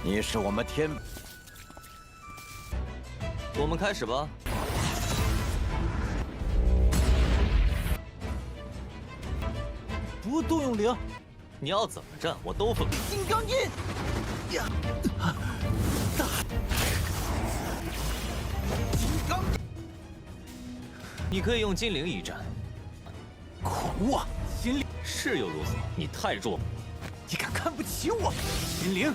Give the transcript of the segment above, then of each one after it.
你是我们天。我们开始吧。不动用灵，你要怎么战，我都奉。金刚印。呀！金刚。你可以用金灵一战。狂妄！金灵是又如何？你太弱。你敢看不起我？金灵，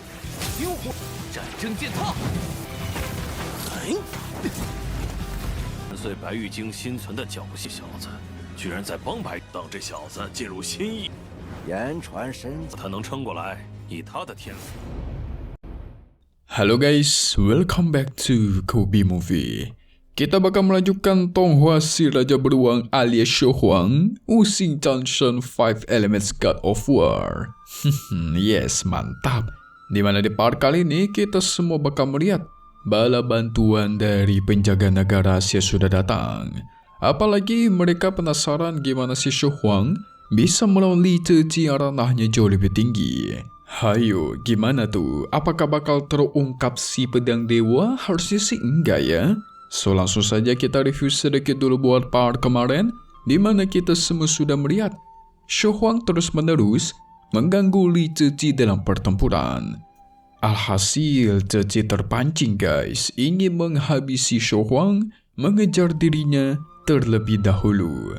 星火，战争践踏。碎白玉京心存的侥幸小子，居然在帮白等这小子进入心意。言传身，他能撑过来，以他的天赋。Halo guys, welcome back to Kobe Movie. Kita bakal melanjutkan Tonghua si Raja Beruang alias Shou Huang, Wuxing Junction 5 Elements God of War. Yes, mantap. Dimana di part kali ini kita semua bakal melihat bala bantuan dari penjaga negara rahasia sudah datang. Apalagi mereka penasaran gimana si Shou Huang bisa melawan Li Ziji yang ranahnya jauh lebih tinggi. Hayo, gimana tuh? Apakah bakal terungkap si pedang dewa? Harusnya sih enggak ya. So langsung saja kita review sedikit dulu buat part kemarin, dimana kita semua sudah melihat Shou Huang terus menerus mengganggu Li Ziji dalam pertempuran. Alhasil Ziji terpancing guys, ingin menghabisi Shou Huang, mengejar dirinya terlebih dahulu.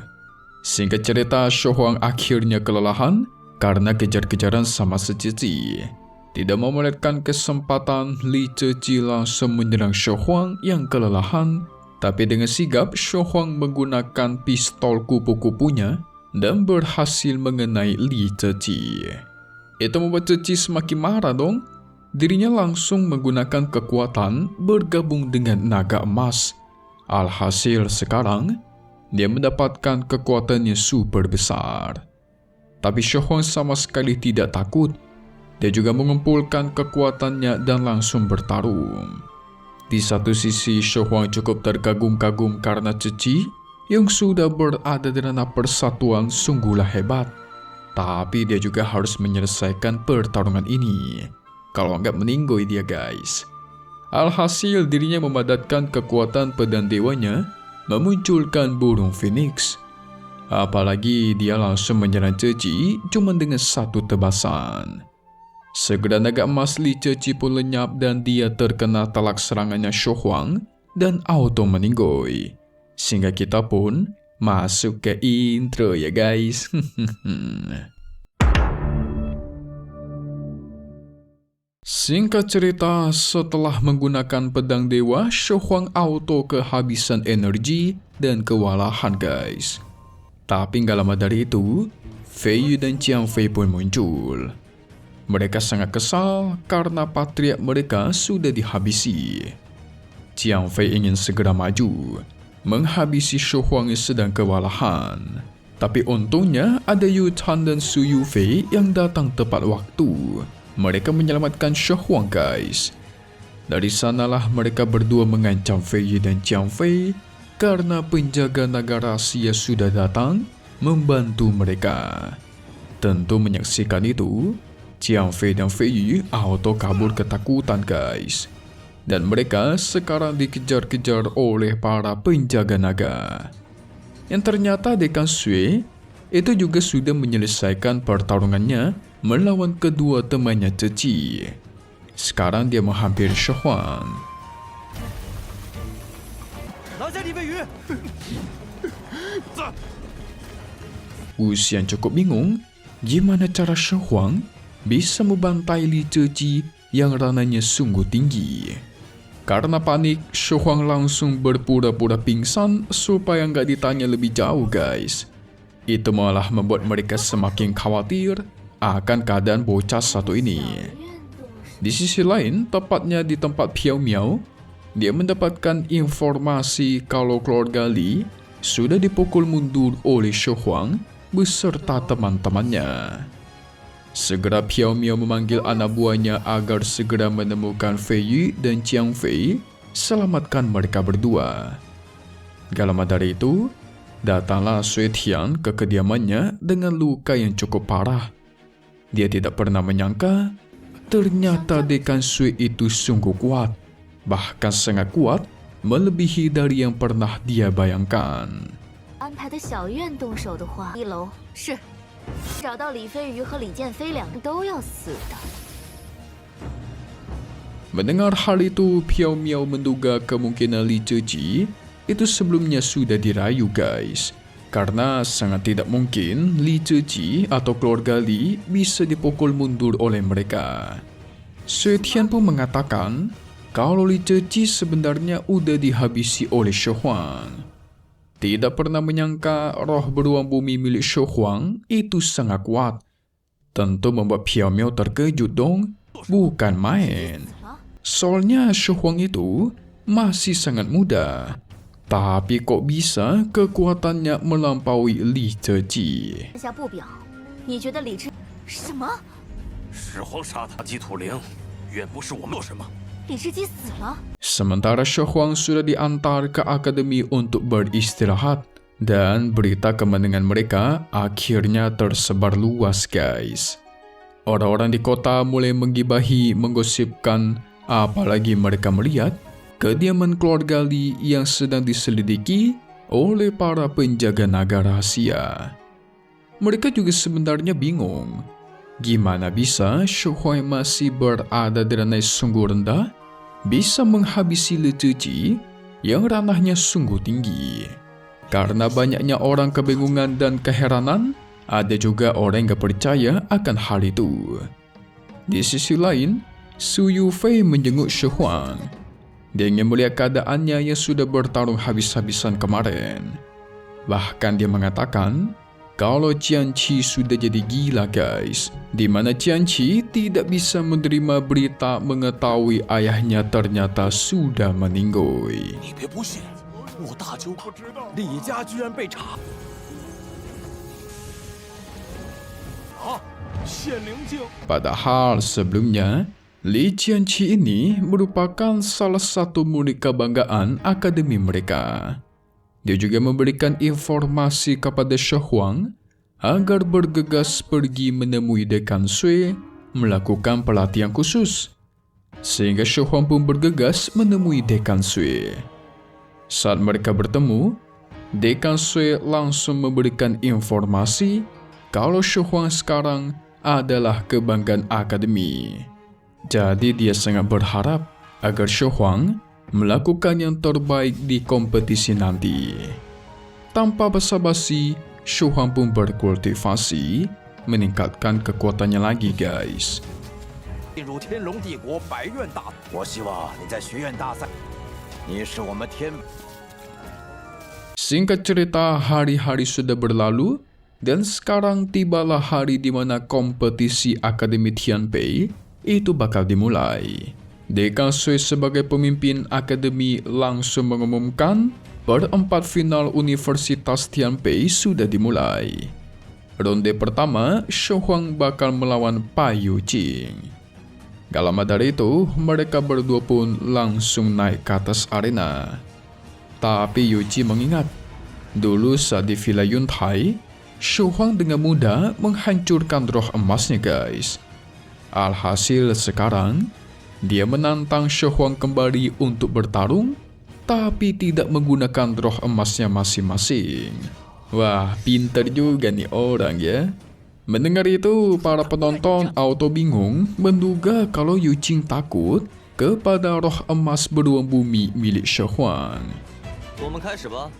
Singkat cerita, Shou Huang akhirnya kelelahan karena kejar-kejaran sama si Ziji. Tidak memulihkan kesempatan, Li Ziji langsung menyerang Shou Huang yang kelelahan. Tapi dengan sigap, Shou Huang menggunakan pistol kupu-kupunya dan berhasil mengenai Li Ziji. Itu membuat Ziji semakin marah dong. Dirinya langsung menggunakan kekuatan bergabung dengan naga emas. Alhasil sekarang, dia mendapatkan kekuatan yang super besar. Tapi Shou Huang sama sekali tidak takut. Dia juga mengumpulkan kekuatannya dan langsung bertarung. Di satu sisi, Shou Huang cukup terkagum-kagum karena Ziji yang sudah berada di ranah persatuan sungguhlah hebat. Tapi dia juga harus menyelesaikan pertarungan ini. Kalau nggak meninggoy dia guys. Alhasil dirinya memadatkan kekuatan pedang dewanya, memunculkan burung phoenix. Apalagi dia langsung menyerang Ziji cuma dengan satu tebasan. Segera naga emas Li Ziji pun lenyap dan dia terkena telak serangannya Shou Huang dan auto meninggoy. Sehingga kita pun masuk ke intro ya guys. Singkat cerita, setelah menggunakan pedang dewa, Shou Huang auto kehabisan energi dan kewalahan guys. Tapi nggak lama dari itu, Fei Yu dan Jiang Fei pun muncul. Mereka sangat kesal karena patriark mereka sudah dihabisi. Jiang Fei ingin segera maju, menghabisi Shou Huang yang sedang kewalahan. Tapi untungnya ada Yu Tan dan Su Yufei yang datang tepat waktu. Mereka menyelamatkan Shou Huang guys. Dari sanalah mereka berdua mengancam Fei Yu dan Jiang Fei karena penjaga naga rahasia sudah datang membantu mereka. Tentu menyaksikan itu, Jiang Fei dan Fei Yu auto kabur ketakutan guys. Dan mereka sekarang dikejar-kejar oleh para penjaga naga. Yang ternyata Dekan Sui itu juga sudah menyelesaikan pertarungannya melawan kedua temannya Ziji. Sekarang dia menghampiri Shou Huang. Wuxian cukup bingung gimana cara Shou Huang bisa membantai Li Ziji yang ranahnya sungguh tinggi. Karena panik, Shou Huang langsung berpura-pura pingsan supaya nggak ditanya lebih jauh guys. Itu malah membuat mereka semakin khawatir akan keadaan bocah satu ini. Di sisi lain, tepatnya di tempat Piao Miao, dia mendapatkan informasi kalau keluarga Li sudah dipukul mundur oleh Shou Huang beserta teman-temannya. Segera Piao Miao memanggil anak buahnya agar segera menemukan Fei Yu dan Jiang Fei, selamatkan mereka berdua. Gak lama dari itu, datanglah Sui Tian ke kediamannya dengan luka yang cukup parah. Dia tidak pernah menyangka ternyata Dekan Sui itu sungguh kuat. Bahkan sangat kuat, melebihi dari yang pernah dia bayangkan. 安排的小院动手的话，1楼是找到李飞鱼和李建飞2人都要死的。 Mendengar hal itu, Piao Miao menduga kemungkinan Li Zheji itu sebelumnya sudah dirayu guys. Karena sangat tidak mungkin Li Zheji atau keluarga Li bisa dipukul mundur oleh mereka. Sui Tian pun mengatakan kalau Li Zheji sebenarnya udah dihabisi oleh Shu Huang. Tidak pernah menyangka roh beruang bumi milik Shu Huang itu sangat kuat. Tentu membuat Piao Miao terkejut dong, bukan main. Soalnya Shu Huang itu masih sangat muda. Tapi kok bisa kekuatannya melampaui Li Zheji? 下不表，你觉得李治什么？ 始皇杀他击土灵，远不是我们做什么。 李治基死了？ Sementara Shu Huang sudah diantar ke akademi untuk beristirahat dan berita kemenangan mereka akhirnya tersebar luas guys. Orang-orang di kota mulai menggibahi, menggosipkan, apalagi mereka melihat kediaman keluarga Li yang sedang diselidiki oleh para penjaga naga rahasia. Mereka juga sebenarnya bingung, gimana bisa Shu Huang masih berada di ranah sungguh rendah, bisa menghabisi Li Zheji yang ranahnya sungguh tinggi. Karena banyaknya orang kebingungan dan keheranan, ada juga orang yang gak percaya akan hal itu. Di sisi lain, Su Yufei menjenguk Shu Huang. Dia ingin melihat keadaannya yang sudah bertarung habis-habisan kemarin. Bahkan dia mengatakan kalau Jianqi sudah jadi gila guys, di mana Jianqi tidak bisa menerima berita mengetahui ayahnya ternyata sudah meninggal. 你别不信，我大舅不知道李家居然被查。啊，显灵镜。 Padahal sebelumnya, Li Jianqi ini merupakan salah satu murid kebanggaan akademi mereka. Dia juga memberikan informasi kepada Shu Huang agar bergegas pergi menemui Dekan Sui melakukan pelatihan khusus. Sehingga Shu Huang pun bergegas menemui Dekan Sui. Saat mereka bertemu, Dekan Sui langsung memberikan informasi kalau Shu Huang sekarang adalah kebanggaan akademi. Jadi dia sangat berharap agar Shu Huang melakukan yang terbaik di kompetisi nanti. Tanpa basa-basi, Shu Huang pun berkultivasi, meningkatkan kekuatannya lagi guys. 进入天龙帝国百院大，我希望你在学院大赛，你是我们天。 Singkat cerita, hari-hari sudah berlalu dan sekarang tibalah hari di mana kompetisi Akademi Tianpei itu bakal dimulai. Dekan Sui sebagai pemimpin akademi langsung mengumumkan perempat final Universitas Tianpei sudah dimulai. Ronde pertama, Shu Huang bakal melawan Pai Yuqing. Gak lama dari itu, mereka berdua pun langsung naik ke atas arena. Tapi Yuqing mengingat, dulu saat di Villa Yuntai, Shu Huang dengan mudah menghancurkan roh emasnya guys. Alhasil sekarang, dia menantang Shu Huang kembali untuk bertarung, tapi tidak menggunakan roh emasnya masing-masing. Wah, pintar juga nih orang ya. Mendengar itu, para penonton auto bingung menduga kalau Yuqing takut kepada roh emas beruang bumi milik Shu Huang. 我们开始吧。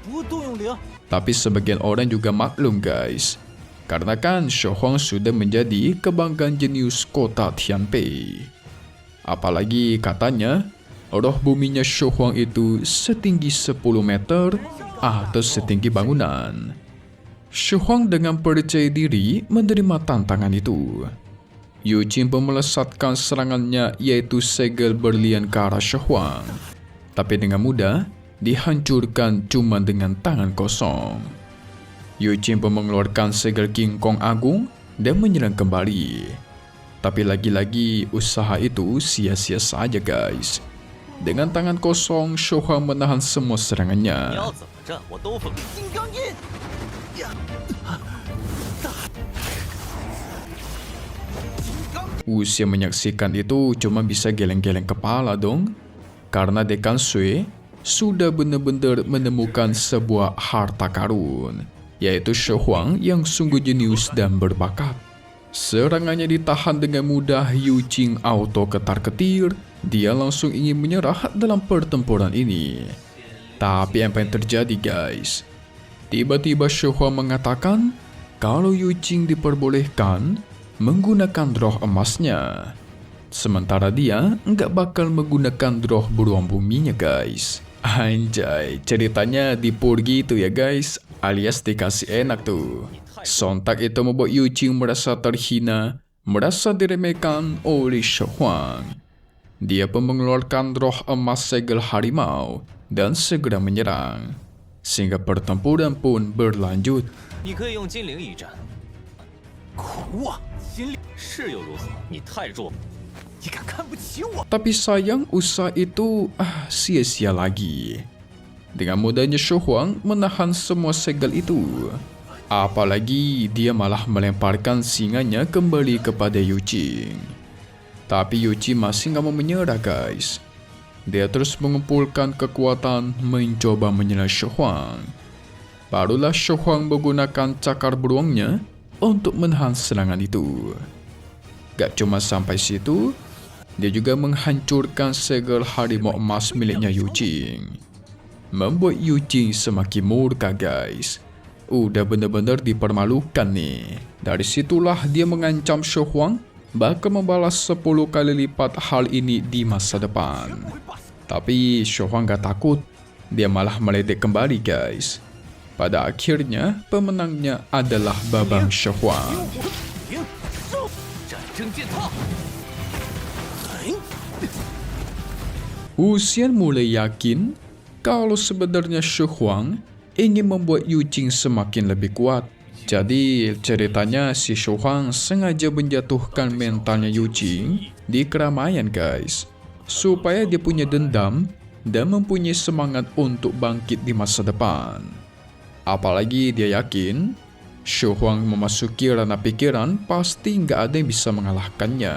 不动用灵， Tapi sebagian orang juga maklum guys, karena kan Shu Huang sudah menjadi kebanggaan jenius kota Tianpei. Apalagi katanya, roh buminya Shu Huang itu setinggi 10 meter atau setinggi bangunan. Shu Huang dengan percaya diri menerima tantangan itu. Yuqing pun melesatkan serangannya yaitu segel berlian ke arah Shu Huang. Tapi dengan mudah, dihancurkan cuma dengan tangan kosong. Yuqing pun mengeluarkan segel King Kong agung dan menyerang kembali. Tapi lagi-lagi usaha itu sia-sia saja guys. Dengan tangan kosong, Shu Huang menahan semua serangannya. 你要怎么战，我都奉命。金刚印。Usia menyaksikan itu cuma bisa geleng-geleng kepala dong. Karena Dekan Sui sudah benar-benar menemukan sebuah harta karun, yaitu She Huang yang sungguh jenius dan berbakat. Serangannya ditahan dengan mudah. Yu Jing auto ketar-ketir. Dia langsung ingin menyerah dalam pertempuran ini. Tapi apa yang terjadi guys? Tiba-tiba She Huang mengatakan kalau Yu Jing diperbolehkan menggunakan roh emasnya. Sementara dia nggak bakal menggunakan roh beruang buminya guys. Anjay, ceritanya dipurgi itu ya guys, alias dikasih enak tuh. Sontak itu membuat Yu Jing merasa terhina, merasa diremehkan oleh She Huang. Dia pun mengeluarkan roh emas segel harimau dan segera menyerang. Sehingga pertempuran pun berlanjut. 你可以用金灵一战。苦啊！ 金灵是又如何？你太弱。 你敢看不起我？ Tapi sayang usaha itu sia-sia lagi. Dengan mudahnya She Huang menahan semua segel itu. Apalagi dia malah melemparkan singanya kembali kepada Yu Jing. Tapi Yu Jing masih nggak mau menyerah guys. Dia terus mengumpulkan kekuatan mencoba menyerang She Huang. Barulah She Huang menggunakan cakar beruangnya untuk menahan serangan itu. Gak cuma sampai situ, dia juga menghancurkan segel harimau emas miliknya Yu Jing. Membuat Yu Jing semakin murka guys. Udah benar-benar dipermalukan nih. Dari situlah dia mengancam She Huang bakal membalas 10 kali lipat hal ini di masa depan. Tapi She Huang gak takut. Dia malah meledek kembali guys. Pada akhirnya pemenangnya adalah Babang She Huang. Wuxian mulai yakin kalau sebenarnya She Huang ingin membuat Yu Jing semakin lebih kuat. Jadi ceritanya si She Huang sengaja menjatuhkan mentalnya Yu Jing di keramaian guys, supaya dia punya dendam dan mempunyai semangat untuk bangkit di masa depan. Apalagi dia yakin She Huang memasuki ranah pikiran pasti nggak ada yang bisa mengalahkannya.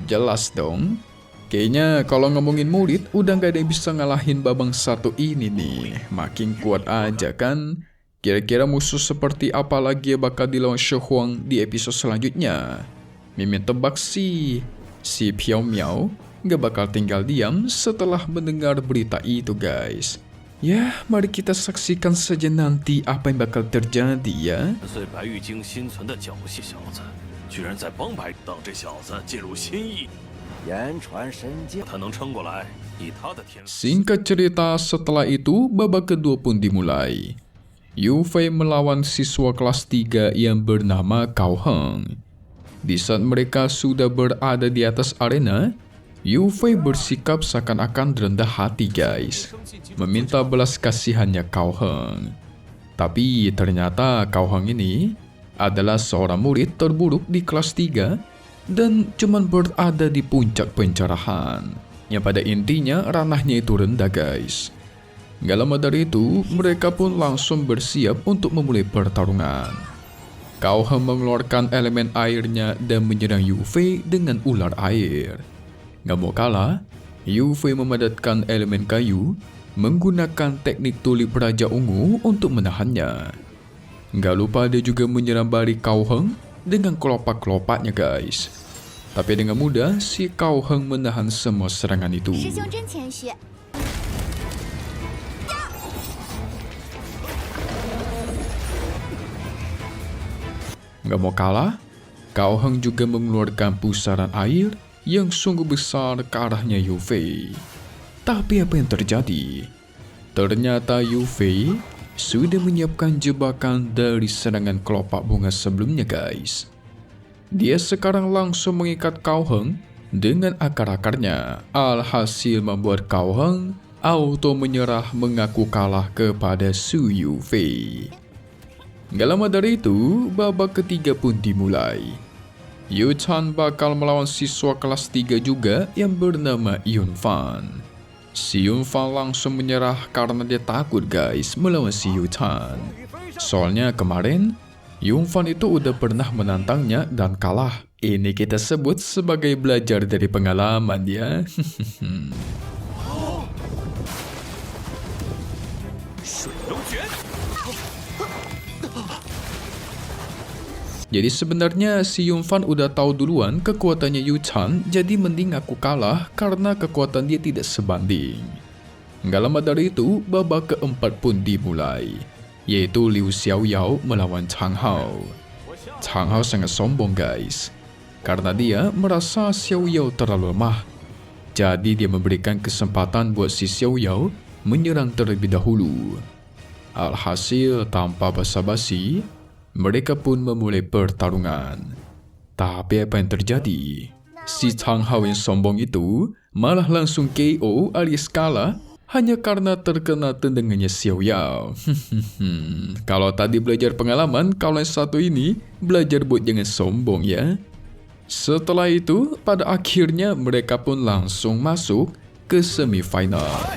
Jelas dong. Kayaknya kalau ngomongin murid udah nggak ada yang bisa ngalahin Babang satu ini nih. Makin kuat aja kan. Kira-kira musuh seperti apa lagi yang bakal dilawan She Huang di episode selanjutnya? Mimin tebak sih si Piao Miao nggak bakal tinggal diam setelah mendengar berita itu guys. Ya, mari kita saksikan saja nanti apa yang bakal terjadi ya. 岁白玉京心存的狡细小子，居然在帮白等这小子进入心意， 言传身教， 他能撑过来，以他的天赋。 Singkat cerita, setelah itu babak kedua pun dimulai. Yu Fei melawan siswa kelas 3 yang bernama Cao Heng. Di saat mereka sudah berada di atas arena, Yu Fei bersikap seakan-akan rendah hati guys, meminta belas kasihannya Cao Heng. Tapi ternyata Cao Heng ini adalah seorang murid terburuk di kelas 3 dan cuman berada di puncak pencerahan, yang pada intinya ranahnya itu rendah guys. Gak lama dari itu, mereka pun langsung bersiap untuk memulai pertarungan. Cao Heng mengeluarkan elemen airnya dan menyerang Yu Fei dengan ular air. Gak mau kalah, Yu Fei memadatkan elemen kayu, menggunakan teknik tulip Raja Ungu untuk menahannya. Gak lupa dia juga menyerang balik Cao Heng dengan kelopak-kelopaknya guys. Tapi dengan mudah, si Cao Heng menahan semua serangan itu. Gak mau kalah, Cao Heng juga mengeluarkan pusaran air yang sungguh besar ke arahnya Yu Fei. Tapi apa yang terjadi? Ternyata Yu Fei sudah menyiapkan jebakan dari serangan kelopak bunga sebelumnya guys. Dia sekarang langsung mengikat Cao Heng dengan akar-akarnya. Alhasil membuat Cao Heng auto menyerah mengaku kalah kepada Su Yu Fei. Gak lama dari itu, babak ketiga pun dimulai. Yu Chan bakal melawan siswa kelas 3 juga yang bernama Yun Fan. Si Yun Fan langsung menyerah karena dia takut guys melawan si Yu Chan. Soalnya kemarin Yun Fan itu udah pernah menantangnya dan kalah. Ini kita sebut sebagai belajar dari pengalaman ya. Jadi sebenarnya si Yunfan udah tahu duluan kekuatannya Yu Chan, jadi mending aku kalah karena kekuatan dia tidak sebanding. Nggak lama dari itu, babak keempat pun dimulai, yaitu Liu Xiaoyao melawan Chang Hao. Chang Hao sangat sombong guys, karena dia merasa Xiaoyao terlalu lemah. Jadi dia memberikan kesempatan buat si Xiaoyao menyerang terlebih dahulu. Alhasil tanpa basa-basi, mereka pun memulai pertarungan. Tapi apa yang terjadi? Si Chang Hao yang sombong itu malah langsung KO alias kalah hanya karena terkena tendangannya Xiaoyao. Kalau tadi belajar pengalaman, kalau yang satu ini belajar buat jangan sombong ya. Setelah itu, pada akhirnya mereka pun langsung masuk ke semifinal.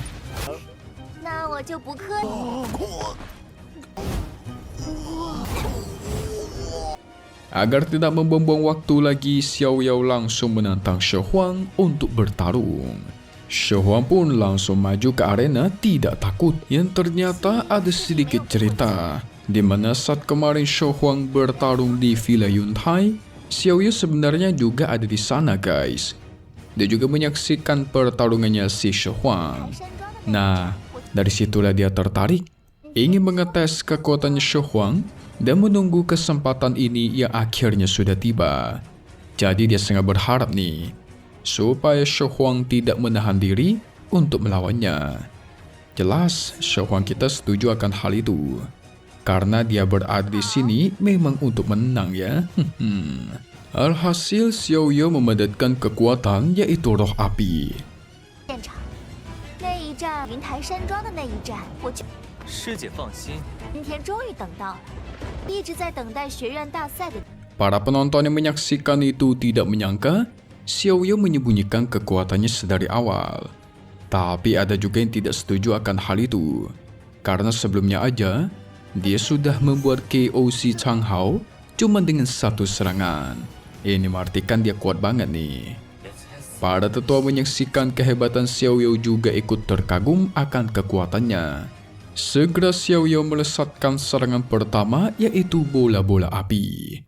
Agar tidak membuang-buang waktu lagi, Xiaoyao langsung menantang She Huang untuk bertarung. She Huang pun langsung maju ke arena tidak takut. Yang ternyata ada sedikit cerita, di mana saat kemarin She Huang bertarung di Villa Yuntai, Xiaoyao sebenarnya juga ada di sana guys. Dia juga menyaksikan pertarungannya si She Huang. Nah, dari situlah dia tertarik, ingin mengetes kekuatannya She Huang dan menunggu kesempatan ini yang akhirnya sudah tiba. Jadi dia sangat berharap nih, supaya She Huang tidak menahan diri untuk melawannya. Jelas, She Huang kita setuju akan hal itu, karena dia berada di sini memang untuk menang ya. Alhasil Xiaoyao memadatkan kekuatan yaitu roh api. 师姐放心， Para penonton yang menyaksikan itu tidak menyangka Xiaoyao menyembunyikan kekuatannya sedari awal. Tapi ada juga yang tidak setuju akan hal itu, karena sebelumnya aja dia sudah membuat KO si Chang Hao cuma dengan satu serangan. Ini mengartikan dia kuat banget nih. Para tetua menyaksikan kehebatan Xiaoyao juga ikut terkagum akan kekuatannya. Segera Xiaoyao melesatkan serangan pertama yaitu bola-bola api.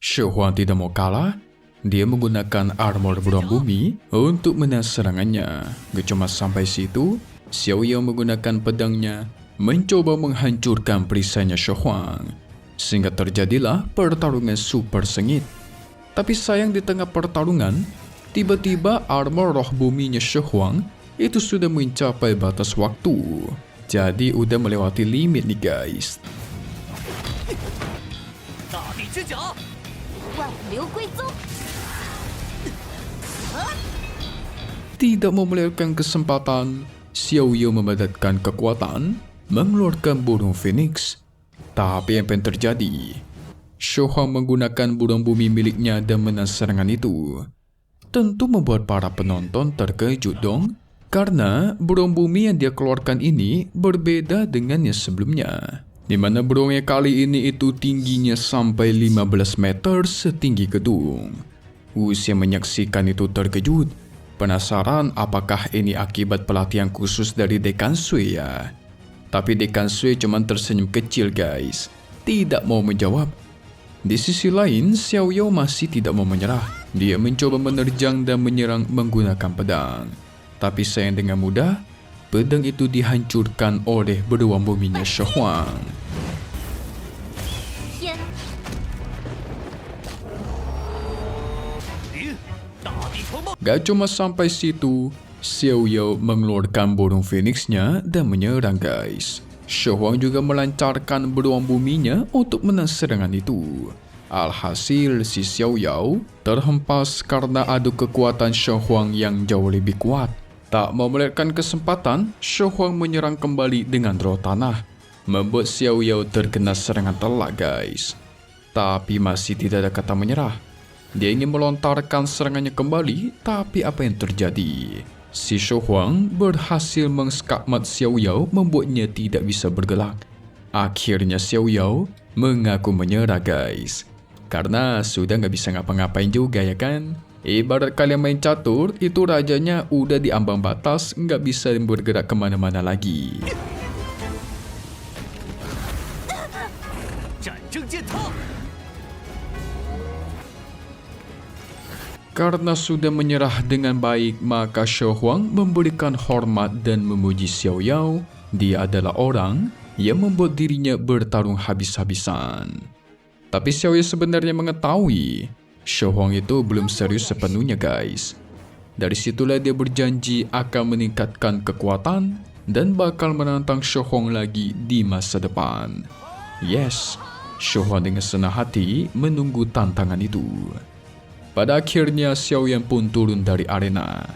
She Huang tidak mau kalah. Dia menggunakan armor beruang bumi untuk menahan serangannya. Gak cuma sampai situ, Xiaoyao menggunakan pedangnya mencoba menghancurkan perisainya She Huang, sehingga terjadilah pertarungan super sengit. Tapi sayang di tengah pertarungan, tiba-tiba armor roh buminya She Huang itu sudah mencapai batas waktu. Jadi udah melewati limit nih guys. Tidak mau melewatkan kesempatan, Xiaoyao memadatkan kekuatan, mengeluarkan burung phoenix. Tapi apa yang terjadi? She Huang menggunakan burung bumi miliknya dan menahan serangan itu. Tentu membuat para penonton terkejut dong, karena burung bumi yang dia keluarkan ini berbeda dengan yang sebelumnya, di mana burungnya kali ini itu tingginya sampai 15 meter setinggi gedung. Wus yang menyaksikan itu terkejut, penasaran apakah ini akibat pelatihan khusus dari Dekan Sui ya. Tapi Dekan Sui cuma tersenyum kecil guys, tidak mau menjawab. Di sisi lain, Xiaoyao masih tidak mau menyerah. Dia mencoba menerjang dan menyerang menggunakan pedang. Tapi sayang dengan mudah, pedang itu dihancurkan oleh beruang buminya She Huang. Gak cuma sampai situ, Xiaoyao mengeluarkan burung phoenixnya dan menyerang guys. She Huang juga melancarkan beruang buminya untuk menahan serangan itu. Alhasil si Xiaoyao terhempas karena adu kekuatan She Huang yang jauh lebih kuat. Tak mau melewatkan kesempatan, She Huang menyerang kembali dengan roh tanah, membuat Xiaoyao terkena serangan telak guys. Tapi masih tidak ada kata menyerah. Dia ingin melontarkan serangannya kembali, tapi apa yang terjadi? Si She Huang berhasil mengskakmat Xiaoyao, membuatnya tidak bisa bergerak. Akhirnya Xiaoyao mengaku menyerah guys. Karena sudah nggak bisa ngapa-ngapain juga ya kan. Ibarat kalian main catur, itu rajanya udah di ambang batas, nggak bisa bergerak kemana-mana lagi. Karena sudah menyerah dengan baik, maka Xiao Huang memberikan hormat dan memuji Xiao Yao. Dia adalah orang yang membuat dirinya bertarung habis-habisan. Tapi Xiao Yao sebenarnya mengetahui Xiao Huang itu belum serius sepenuhnya guys. Dari situlah dia berjanji akan meningkatkan kekuatan dan bakal menantang Xiao Huang lagi di masa depan. Yes, Xiao Huang dengan senang hati menunggu tantangan itu. Pada akhirnya Xiao Yan pun turun dari arena.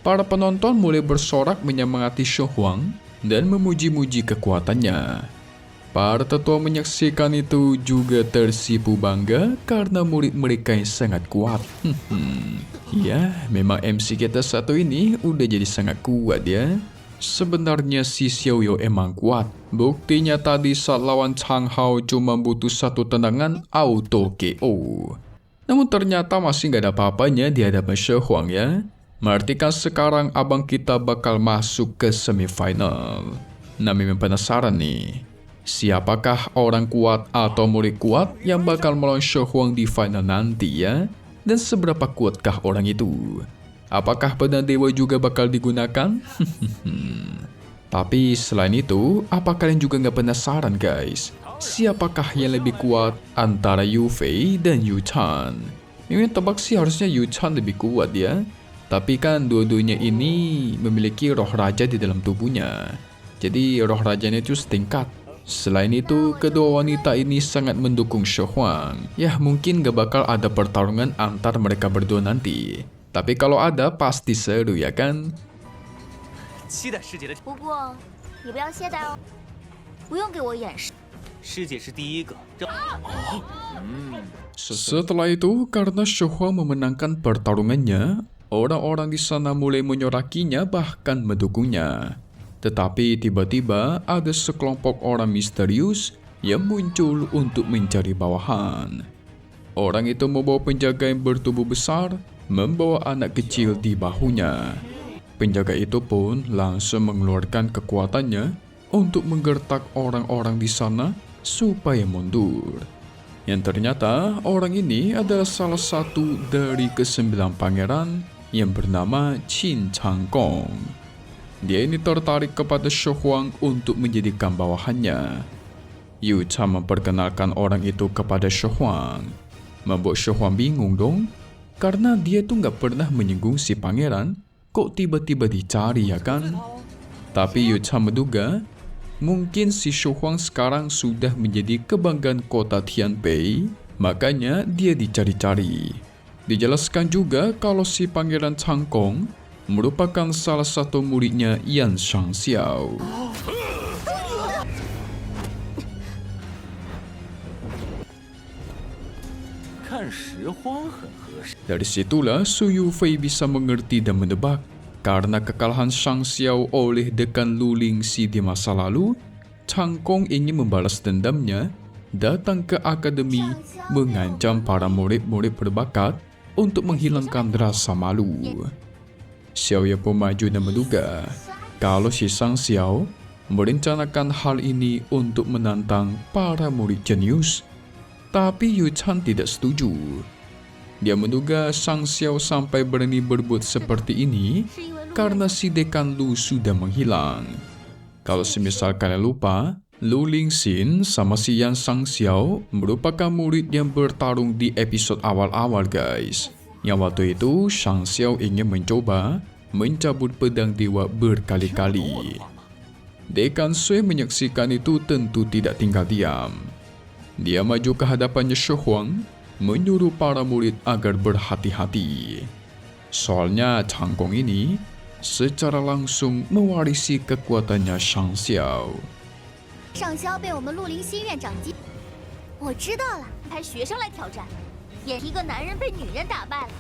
Para penonton mulai bersorak menyemangati Xiao Huang dan memuji-muji kekuatannya. Para tetua menyaksikan itu juga tersipu bangga karena murid mereka yang sangat kuat. Ya, memang MC kita satu ini udah jadi sangat kuat ya. Sebenarnya si Xiao Yao emang kuat. Buktinya tadi saat lawan Chang Hao cuma butuh satu tendangan auto KO. Namun ternyata masih gak ada apa-apanya di hadapan Xiao Huang ya. Berarti kan sekarang abang kita bakal masuk ke semifinal. Nah, memang penasaran nih. Siapakah orang kuat atau murid kuat yang bakal melawan Xiao Huang di final nanti ya? Dan seberapa kuatkah orang itu? Apakah pedang dewa juga bakal digunakan? Tapi selain itu, apa kalian juga gak penasaran guys? Siapakah yang lebih kuat antara Yu Fei dan Yu Chan? Ini tebak sih harusnya Yu Chan lebih kuat ya. Tapi kan dua-duanya ini memiliki roh raja di dalam tubuhnya. Jadi roh rajanya itu setingkat. Selain itu, kedua wanita ini sangat mendukung Xiao Huang. Ya mungkin gak bakal ada pertarungan antar mereka berdua nanti. Tapi kalau ada pasti seru ya kan? 期待师姐的不过你不要懈怠哦，不用给我演示。 师姐是第一个。 Setelah itu, karena Xiao Huang memenangkan pertarungannya, orang-orang di sana mulai menyorakinya bahkan mendukungnya. Tetapi tiba-tiba ada sekelompok orang misterius yang muncul untuk mencari bawahan. Orang itu membawa penjaga yang bertubuh besar, membawa anak kecil di bahunya. Penjaga itu pun langsung mengeluarkan kekuatannya untuk menggertak orang-orang di sana supaya mundur. Yang ternyata orang ini adalah salah satu dari ke-9 pangeran yang bernama Qin Changkong. Dia ini tertarik kepada Xiao Huang untuk menjadikan bawahannya. Yu Chan memperkenalkan orang itu kepada Xiao Huang. Membuat Xiao Huang bingung dong, karena dia tuh gak pernah menyinggung si pangeran, kok tiba-tiba dicari ya kan? Tapi Yu Chan menduga mungkin si Xiao Huang sekarang sudah menjadi kebanggaan kota Tianpei, makanya dia dicari-cari. Dijelaskan juga kalau si pangeran Changkong merupakan salah satu muridnya Yan Shangxiao. Dari situlah Su Yufei bisa mengerti dan menebak. Karena kekalahan Shangxiao oleh dekan Lu Lingxi di masa lalu, Changkong ingin membalas dendamnya, datang ke akademi mengancam para murid-murid berbakat untuk menghilangkan rasa malu. Xiao Ye pun maju dan menduga kalau si Shangxiao merencanakan hal ini untuk menantang para murid jenius. Tapi Yu Chan tidak setuju. Dia menduga Shangxiao sampai berani berbuat seperti ini karena si dekan Lu sudah menghilang. Kalau semisal kalian lupa, Lu Lingxin sama si Yan Shangxiao merupakan murid yang bertarung di episode awal-awal guys. Yang waktu itu Shangxiao ingin mencoba mencabut pedang dewa berkali-kali. Dekan Sui menyaksikan itu tentu tidak tinggal diam. Dia maju ke hadapannya Xiao Huang, menyuruh para murid agar berhati-hati. Soalnya Changkong ini secara langsung mewarisi kekuatannya Shangxiao. 上校被我们陆林新院长击，我知道了，派学生来挑战，也一个男人被女人打败了，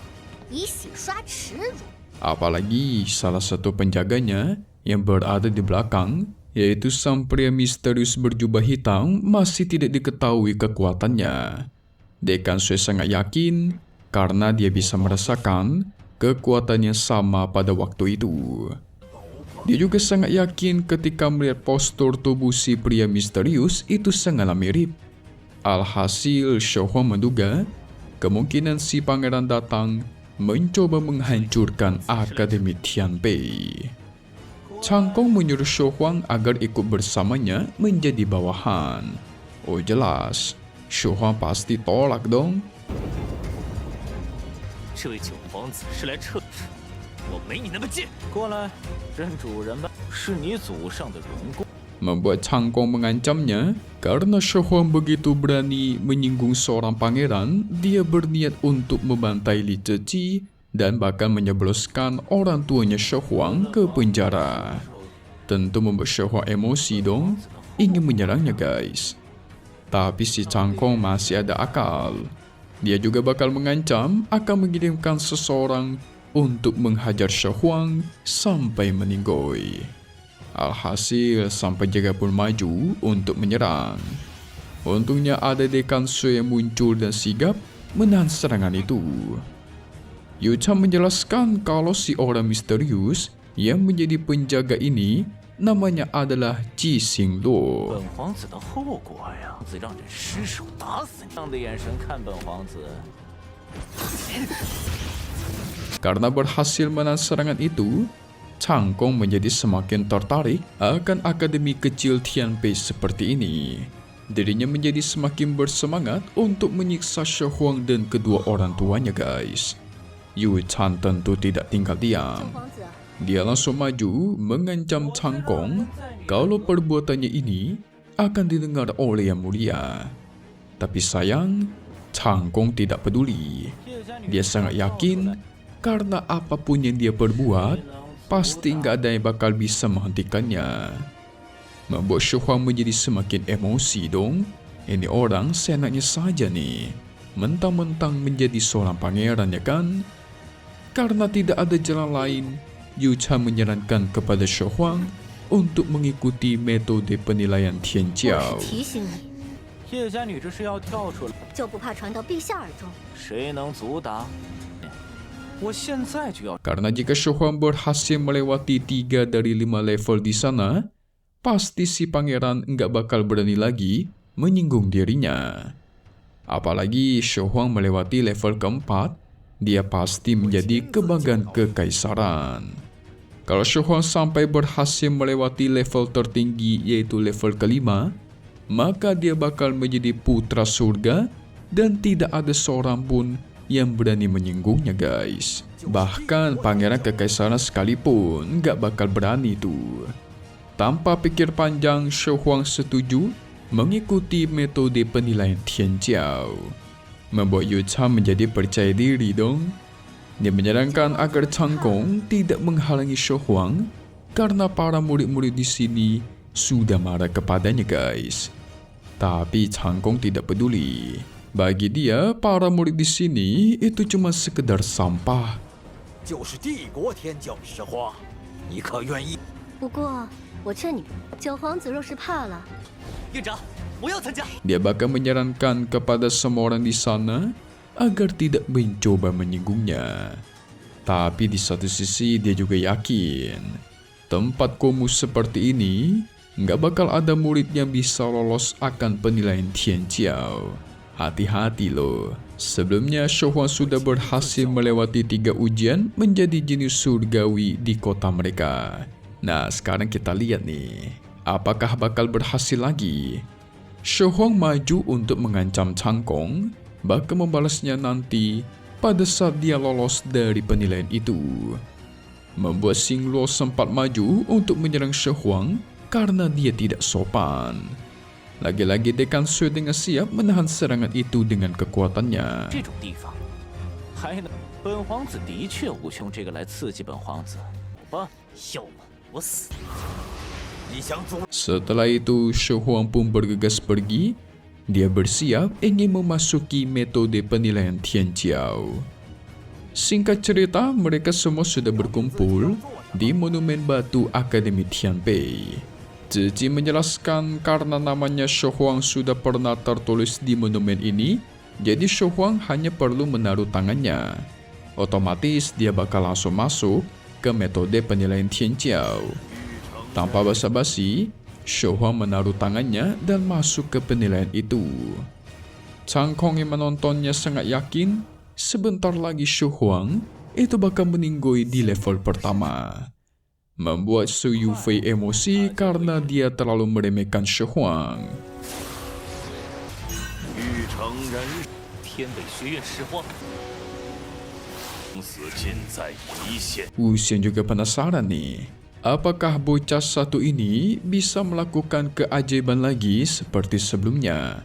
以洗刷耻辱。 Apalagi salah satu penjaganya yang berada di belakang, yaitu sang pria misterius berjubah hitam, masih tidak diketahui kekuatannya. Dekan Sui sangat yakin karena dia bisa merasakan kekuatan yang sama pada waktu itu. Dia juga sangat yakin ketika melihat postur tubuh si pria misterius itu sangatlah mirip. Alhasil, Shou Huang menduga kemungkinan si pangeran datang mencoba menghancurkan Akademi Tianpei. Chang Kong menyuruh Shou Huang agar ikut bersamanya menjadi bawahan. Oh jelas, Shou Huang pasti tolak dong. 这位九皇子是来撤，我没你那么贱。过来，认主人吧，是你祖上的荣光。 Membuat Chang Kong mengancamnya karena Shou Huang begitu berani menyinggung seorang pangeran, dia berniat untuk membantai Li Ziqi dan bahkan menyebloskan orang tuanya Shou Huang ke penjara. Tentu membuat Shou Huang emosi dong, ingin menyerangnya guys. Tapi si Chang Kong masih ada akal. Dia juga bakal mengancam akan mengirimkan seseorang untuk menghajar Shou Huang sampai meninggoy. Alhasil, sang penjaga pun maju untuk menyerang. Untungnya ada Dekan Sui yang muncul dan sigap menahan serangan itu. Yu Chan menjelaskan kalau si orang misterius yang menjadi penjaga ini namanya adalah Ji Xingluo. 本皇子的后果呀，让人失手打死你！这样的眼神看本皇子。 Karena berhasil menahan serangan itu, Chang Kong menjadi semakin tertarik akan akademi kecil Tianpei seperti ini. Dirinya menjadi semakin bersemangat untuk menyiksa Shou Huang dan kedua orang tuanya guys. Yu Chan tentu tidak tinggal diam. 皇子， Dia langsung maju mengancam Chang Kong kalau perbuatannya ini akan didengar oleh Yang Mulia. Tapi sayang, Chang Kong tidak peduli. Dia sangat yakin karena apapun yang dia perbuat, pasti nggak ada yang bakal bisa menghentikannya. Membuat Shou Huang menjadi semakin emosi dong. Ini orang seenaknya saja nih, mentang-mentang menjadi seorang pangeran ya kan? Karena tidak ada jalan lain, Yu Chan menyarankan kepada Shou Huang untuk mengikuti metode penilaian Tian 我 Jiao. 是提醒你， 叶家女这是要跳出来， 就不怕传到陛下耳中。 谁能阻挡？我现在就要。 Karena jika Shou Huang berhasil melewati 3 dari 5 level di sana, pasti si pangeran nggak bakal berani lagi menyinggung dirinya. Apalagi Shou Huang melewati level keempat, dia pasti menjadi kebanggaan kekaisaran. Kalau Shou Huang sampai berhasil melewati level tertinggi yaitu level kelima, maka dia bakal menjadi putra surga dan tidak ada seorang pun yang berani menyinggungnya guys. Bahkan pangeran kekaisaran sekalipun nggak bakal berani tuh. Tanpa pikir panjang, Shou Huang setuju mengikuti metode penilaian Tian Jiao. Membuat Yu Chan menjadi percaya diri dong. Dia menyarankan agar Chang Kong tidak menghalangi Shou Huang karena para murid-murid di sini sudah marah kepadanya guys. Tapi Chang Kong tidak peduli. Bagi dia, para murid di sini itu cuma sekedar sampah. 就是帝国天教石花，你可愿意？ 不过我劝你，九皇子若是怕了， 院长，我要参加。 Dia bahkan menyarankan kepada semua orang di sana agar tidak mencoba menyinggungnya. Tapi di satu sisi dia juga yakin tempat kumuh seperti ini nggak bakal ada murid yang bisa lolos akan penilaian Tian Jiao. Hati-hati loh. Sebelumnya Shou Huang sudah berhasil melewati 3 ujian menjadi jenius surgawi di kota mereka. Nah sekarang kita lihat nih, apakah bakal berhasil lagi? Shou Huang maju untuk mengancam Chang Kong, bahkan membalasnya nanti pada saat dia lolos dari penilaian itu. Membuat Xingluo sempat maju untuk menyerang Shou Huang karena dia tidak sopan. Lagi-lagi Dekan Sui dengan siap menahan serangan itu dengan kekuatannya. 这种地方，还能？本皇子的确无穷这个来刺激本皇子。好吧，要么我死。 Setelah itu, Shou Huang pun bergegas pergi. Dia bersiap ingin memasuki metode penilaian Tian Jiao. Singkat cerita, mereka semua sudah berkumpul di Monumen Batu Akademi Tianpei. Ziqi menjelaskan karena namanya Shou Huang sudah pernah tertulis di monumen ini, Jadi Shu Huang hanya perlu menaruh tangannya. Otomatis dia bakal langsung masuk ke metode penilaian Tian Jiao. Tanpa basa-basi, Shu Huang menaruh tangannya dan masuk ke penilaian itu. Chang Kong yang menontonnya sangat yakin sebentar lagi Shu Huang itu bakal meninggoy di level pertama. Membuat Su Yufei emosi karena dia terlalu meremehkan Shu Huang. 玉成人天北学院石荒，死尽在一线。 Wuxian juga penasaran nih, apakah bocah satu ini bisa melakukan keajaiban lagi seperti sebelumnya.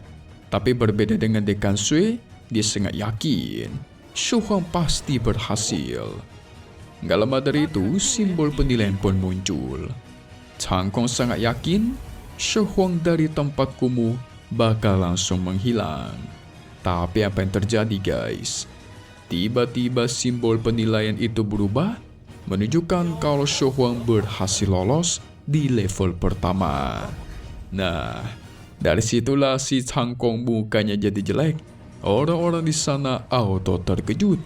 Tapi berbeda dengan Dekan Sui, dia sangat yakin Shu Huang pasti berhasil. Gak lama dari itu, simbol penilaian pun muncul. Chang Kong sangat yakin Shu Huang dari tempat kumuh bakal langsung menghilang. Tapi apa yang terjadi guys? Tiba-tiba simbol penilaian itu berubah, menunjukkan kalau Shu Huang berhasil lolos di level pertama. Nah, dari situlah si Chang Kong mukanya jadi jelek. Orang-orang di sana auto terkejut.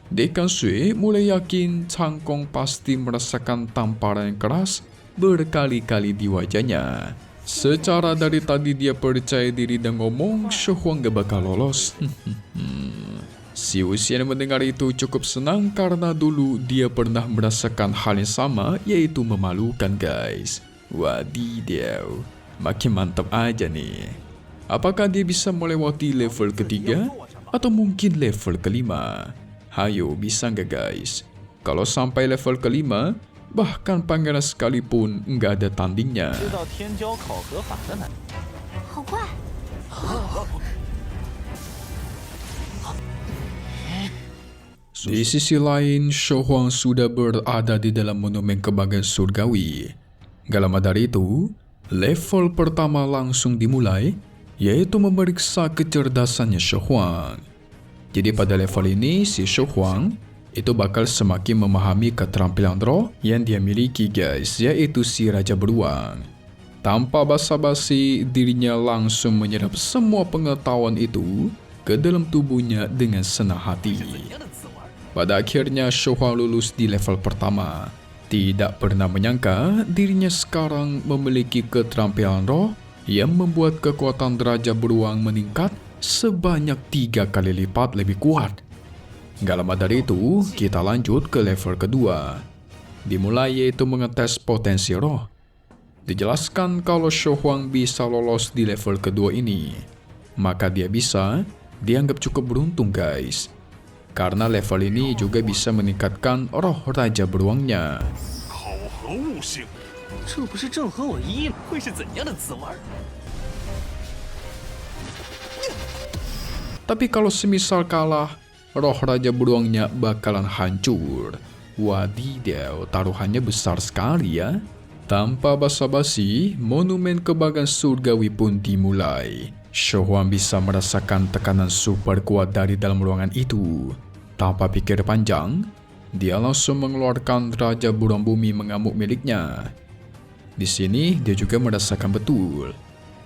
Dekan Sui mulai yakin Chang Kong pasti merasakan tamparan yang keras berkali-kali di wajahnya. Secara dari tadi dia percaya diri dan ngomong Shu Huang gak bakal lolos. Si Wuxian mendengar itu cukup senang karena dulu dia pernah merasakan hal yang sama, yaitu memalukan guys. Wadidaw, makin mantap aja nih. Apakah dia bisa melewati level ketiga atau mungkin level kelima? Hayo, bisa nggak guys? Kalau sampai level kelima, bahkan pangeran sekalipun nggak ada tandingnya. 知道天骄考核法的难。好快！ Di sisi lain, Shu Huang sudah berada di dalam monumen kebanggaan surgawi. Gak lama dari itu, level pertama langsung dimulai, yaitu memeriksa kecerdasannya Shu Huang. Jadi pada level ini, si Shu Huang itu bakal semakin memahami keterampilan roh yang dia miliki guys, yaitu si Raja Beruang. Tanpa basa-basi, dirinya langsung menyerap semua pengetahuan itu ke dalam tubuhnya dengan senang hati. Pada akhirnya Shu Huang lulus di level pertama. Tidak pernah menyangka dirinya sekarang memiliki keterampilan roh yang membuat kekuatan Raja Beruang meningkat sebanyak 3 kali lipat lebih kuat. Gak lama dari itu, kita lanjut ke level kedua. Dimulai yaitu mengetes potensi roh. Dijelaskan kalau Shu Huang bisa lolos di level kedua ini, maka dia bisa dianggap cukup beruntung guys. Karena level ini juga bisa meningkatkan roh Raja Beruangnya. 考核悟性，这不是正合我意吗？会是怎样的滋味？ Tapi kalau semisal kalah, roh Raja Beruangnya bakalan hancur. Wadidaw, taruhannya besar sekali ya. Tanpa basa-basi, monumen kebanggaan surgawi pun dimulai. Shu Huang bisa merasakan tekanan super kuat dari dalam ruangan itu. Tanpa pikir panjang, dia langsung mengeluarkan Raja Beruang Bumi mengamuk miliknya. Di sini dia juga merasakan betul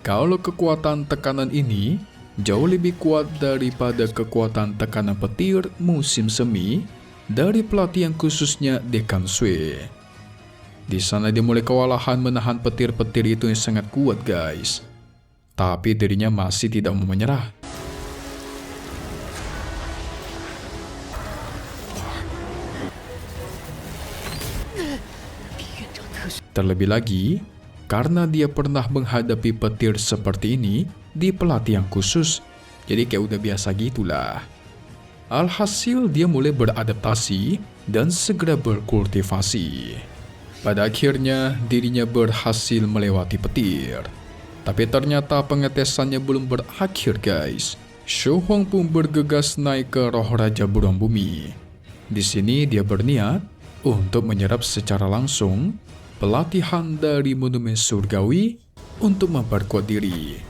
kalau kekuatan tekanan ini jauh lebih kuat daripada kekuatan tekanan petir musim semi dari pelatihan khususnya Dekan Sui. Di sana dia mulai kewalahan menahan petir-petir itu yang sangat kuat guys. Tapi dirinya masih tidak mau menyerah. Terlebih lagi, karena dia pernah menghadapi petir seperti ini di pelatihan khusus, jadi kayak udah biasa gitulah. Alhasil dia mulai beradaptasi dan segera berkultivasi. Pada akhirnya dirinya berhasil melewati petir. Tapi ternyata pengetesannya belum berakhir guys. Shu Huang pun bergegas naik ke roh Raja Beruang Bumi. Di sini dia berniat untuk menyerap secara langsung pelatihan dari monumen surgawi untuk memperkuat diri.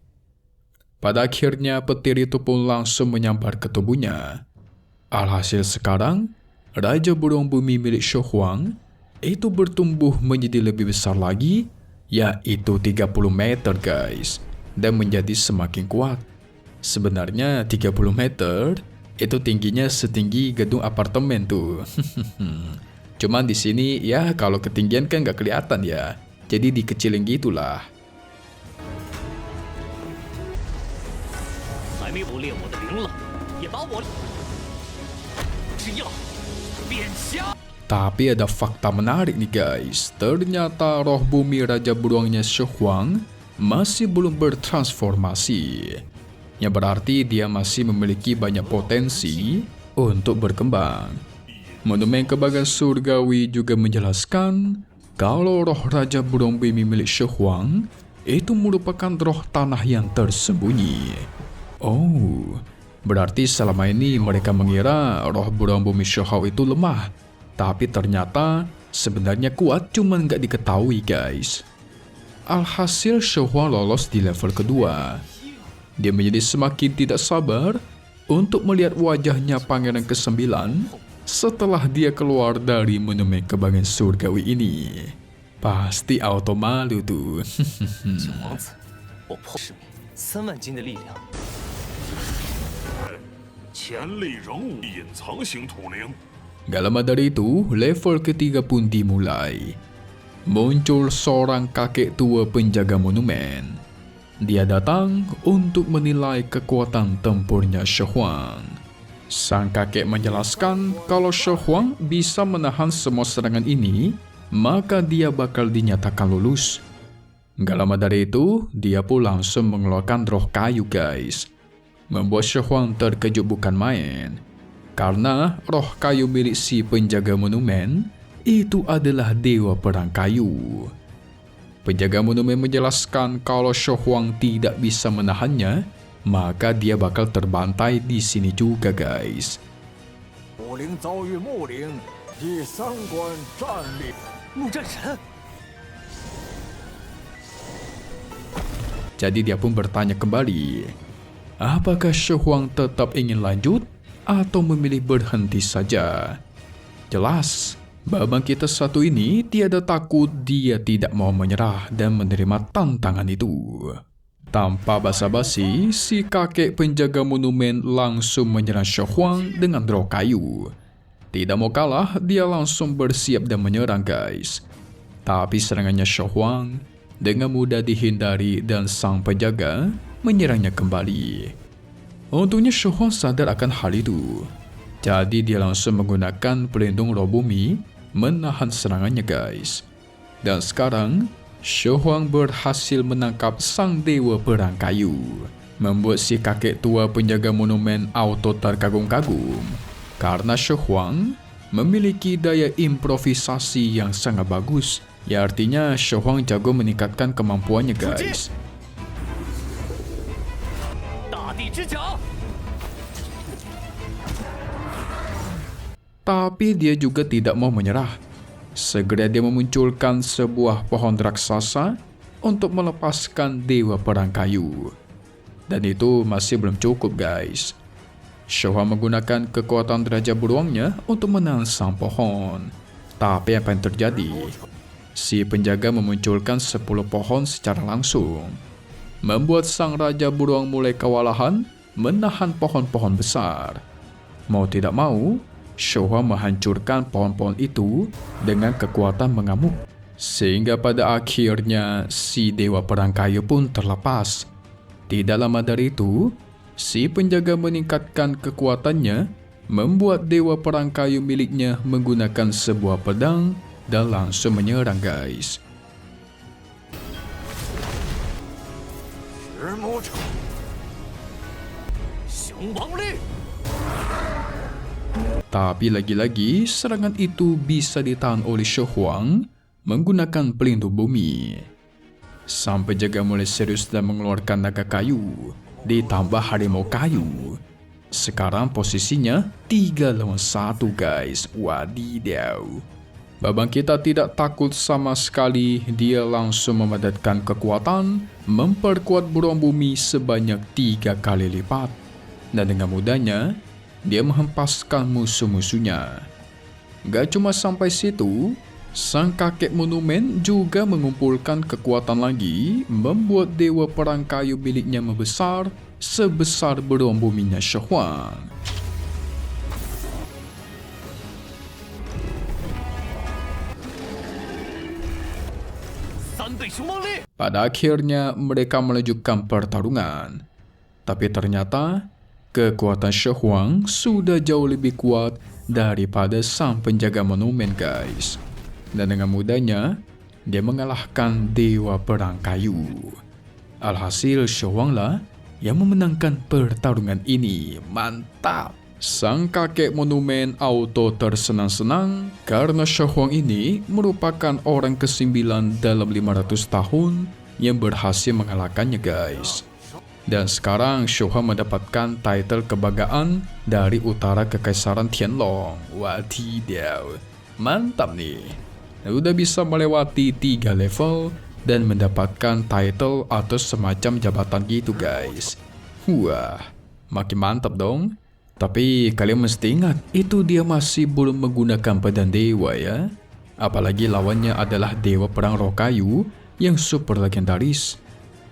Pada akhirnya petir itu pun langsung menyambar ke tubuhnya. Alhasil sekarang, Raja Beruang Bumi milik Shu Huang itu bertumbuh menjadi lebih besar lagi, yaitu 30 meter guys, dan menjadi semakin kuat. Sebenarnya 30 meter itu tingginya setinggi gedung apartemen tuh. Cuman di sini ya kalau ketinggian kan nggak kelihatan ya. Jadi dikecilin gitulah. 还没捕猎我的灵了，也把我吃药变瞎。 Tapi ada fakta menarik nih guys. Ternyata roh bumi Raja Beruangnya Shou-Huang masih belum bertransformasi. Yang berarti dia masih memiliki banyak potensi untuk berkembang. Monumen Kebanggaan Surgawi juga menjelaskan kalau roh Raja Beruang Bumi milik Shou-Huang itu merupakan roh tanah yang tersembunyi. Oh, berarti selama ini mereka mengira roh Beruang Bumi Shou-Huang itu lemah. Tapi ternyata sebenarnya kuat, cuman nggak diketahui guys. Alhasil Shou-Huang lolos di level kedua. Dia menjadi semakin tidak sabar untuk melihat wajahnya Pangeran ke-9 setelah dia keluar dari Monumen Kebanggaan Surgawi ini. Pasti auto malu tuh. 小王子，我破使命，3万斤的力量。 潜力人物隐藏型土灵。 Gak lama dari itu, level ketiga pun dimulai. Muncul seorang kakek tua penjaga monumen. Dia datang untuk menilai kekuatan tempurnya Shou-Huang. Sang kakek menjelaskan kalau Shou-Huang bisa menahan semua serangan ini, maka dia bakal dinyatakan lulus. Gak lama dari itu, dia pun langsung mengeluarkan roh kayu guys. Membuat Shou-Huang terkejut bukan main. Karena roh kayu milik si penjaga monumen itu adalah dewa perang kayu. Penjaga monumen menjelaskan kalau Shou-Huang tidak bisa menahannya, maka dia bakal terbantai di sini juga guys. 武灵遭遇木灵，第3关战力。木战神， Jadi dia pun bertanya kembali, apakah Shou-Huang tetap ingin lanjut atau memilih berhenti saja? Jelas, babang kita satu ini tiada takut, dia tidak mau menyerah dan menerima tantangan itu. Tanpa basa-basi, si kakek penjaga monumen langsung menyerang Shou-Huang dengan roh kayu. Tidak mau kalah, dia langsung bersiap dan menyerang guys. Tapi serangannya Shou-Huang dengan mudah dihindari dan sang penjaga menyerangnya kembali. Untungnya Shou-Huang sadar akan hal itu. Jadi dia langsung menggunakan pelindung roh bumi menahan serangannya guys. Dan sekarang Shou-Huang berhasil menangkap sang dewa perang kayu, membuat si kakek tua penjaga monumen auto terkagum-kagum. Karena Shou-Huang memiliki daya improvisasi yang sangat bagus. Ya artinya Shou-Huang jago meningkatkan kemampuannya guys. 大地之甲。 Tapi dia juga tidak mau menyerah. Segera dia memunculkan sebuah pohon raksasa untuk melepaskan dewa perang kayu. Dan itu masih belum cukup guys. Shou-Huang menggunakan kekuatan Raja Beruangnya untuk menahan sang pohon. Tapi apa yang terjadi? Si penjaga memunculkan 10 pohon secara langsung, membuat sang Raja Beruang mulai kewalahan menahan pohon-pohon besar. Mau tidak mau, Shou-Huang menghancurkan pohon-pohon itu dengan kekuatan mengamuk. Sehingga pada akhirnya si dewa perang kayu pun terlepas. Tidak lama dari itu, si penjaga meningkatkan kekuatannya, membuat dewa perang kayu miliknya menggunakan sebuah pedang dan langsung menyerang guys. 石魔城， 熊王力， Tapi lagi-lagi serangan itu bisa ditahan oleh Shou-Huang menggunakan pelindung bumi. Sang penjaga mulai serius dan mengeluarkan naga kayu, ditambah harimau kayu. Sekarang posisinya 3 lawan 1 guys. Wadidaw. Babang kita tidak takut sama sekali, dia langsung memadatkan kekuatan, memperkuat beruang bumi sebanyak 3 kali lipat. Dan dengan mudahnya, dia menghempaskan musuh-musuhnya. Gak cuma sampai situ, Sang kakek monumen juga mengumpulkan kekuatan lagi, membuat dewa perang kayu miliknya membesar sebesar beruang buminya Shi-Huang. Pada akhirnya mereka melanjutkan pertarungan. Tapi ternyata kekuatan Shi-Huang sudah jauh lebih kuat daripada sang penjaga monumen, guys. Dan dengan mudahnya, dia mengalahkan dewa perang kayu. Alhasil Shi-Huang lah yang memenangkan pertarungan ini. Mantap! Sang kakek monumen auto tersenang-senang karena Shi-Huang ini merupakan orang ke-9 dalam 500 tahun yang berhasil mengalahkannya, guys. Dan sekarang Shi-Huang mendapatkan title kebanggaan dari utara Kekaisaran Tianlong. Wadidaw, mantap nih. Udah bisa melewati 3 level dan mendapatkan title atau semacam jabatan gitu, guys. Wah, makin mantap dong. Tapi kalian mesti ingat, itu dia masih belum menggunakan pedang dewa ya. Apalagi lawannya adalah dewa perang roh kayu yang super legendaris.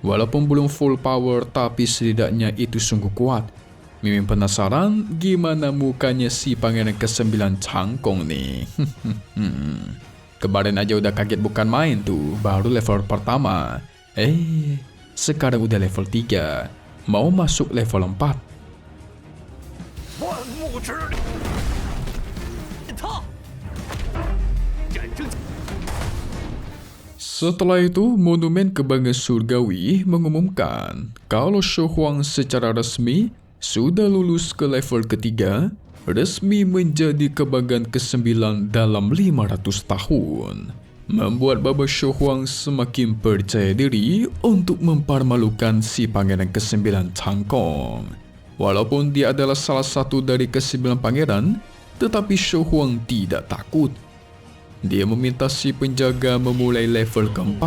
Walaupun belum full power, tapi setidaknya itu sungguh kuat. Mimin penasaran gimana mukanya si pangeran ke-9 Cangkong nih. Kemarin aja udah kaget bukan main tuh, baru level pertama. Sekarang udah level 3, mau masuk level 4. Setelah itu, Monumen Kebanggaan Surgawi mengumumkan kalau Shi-Huang secara resmi sudah lulus ke level ketiga, resmi menjadi kebanggaan ke-9 dalam 500 tahun. Membuat Baba Shi-Huang semakin percaya diri untuk mempermalukan si pangeran ke-9 Cangkong. Walaupun dia adalah salah satu dari ke-9 pangeran, tetapi Shi-Huang tidak takut. Dia meminta si penjaga memulai level ke-4.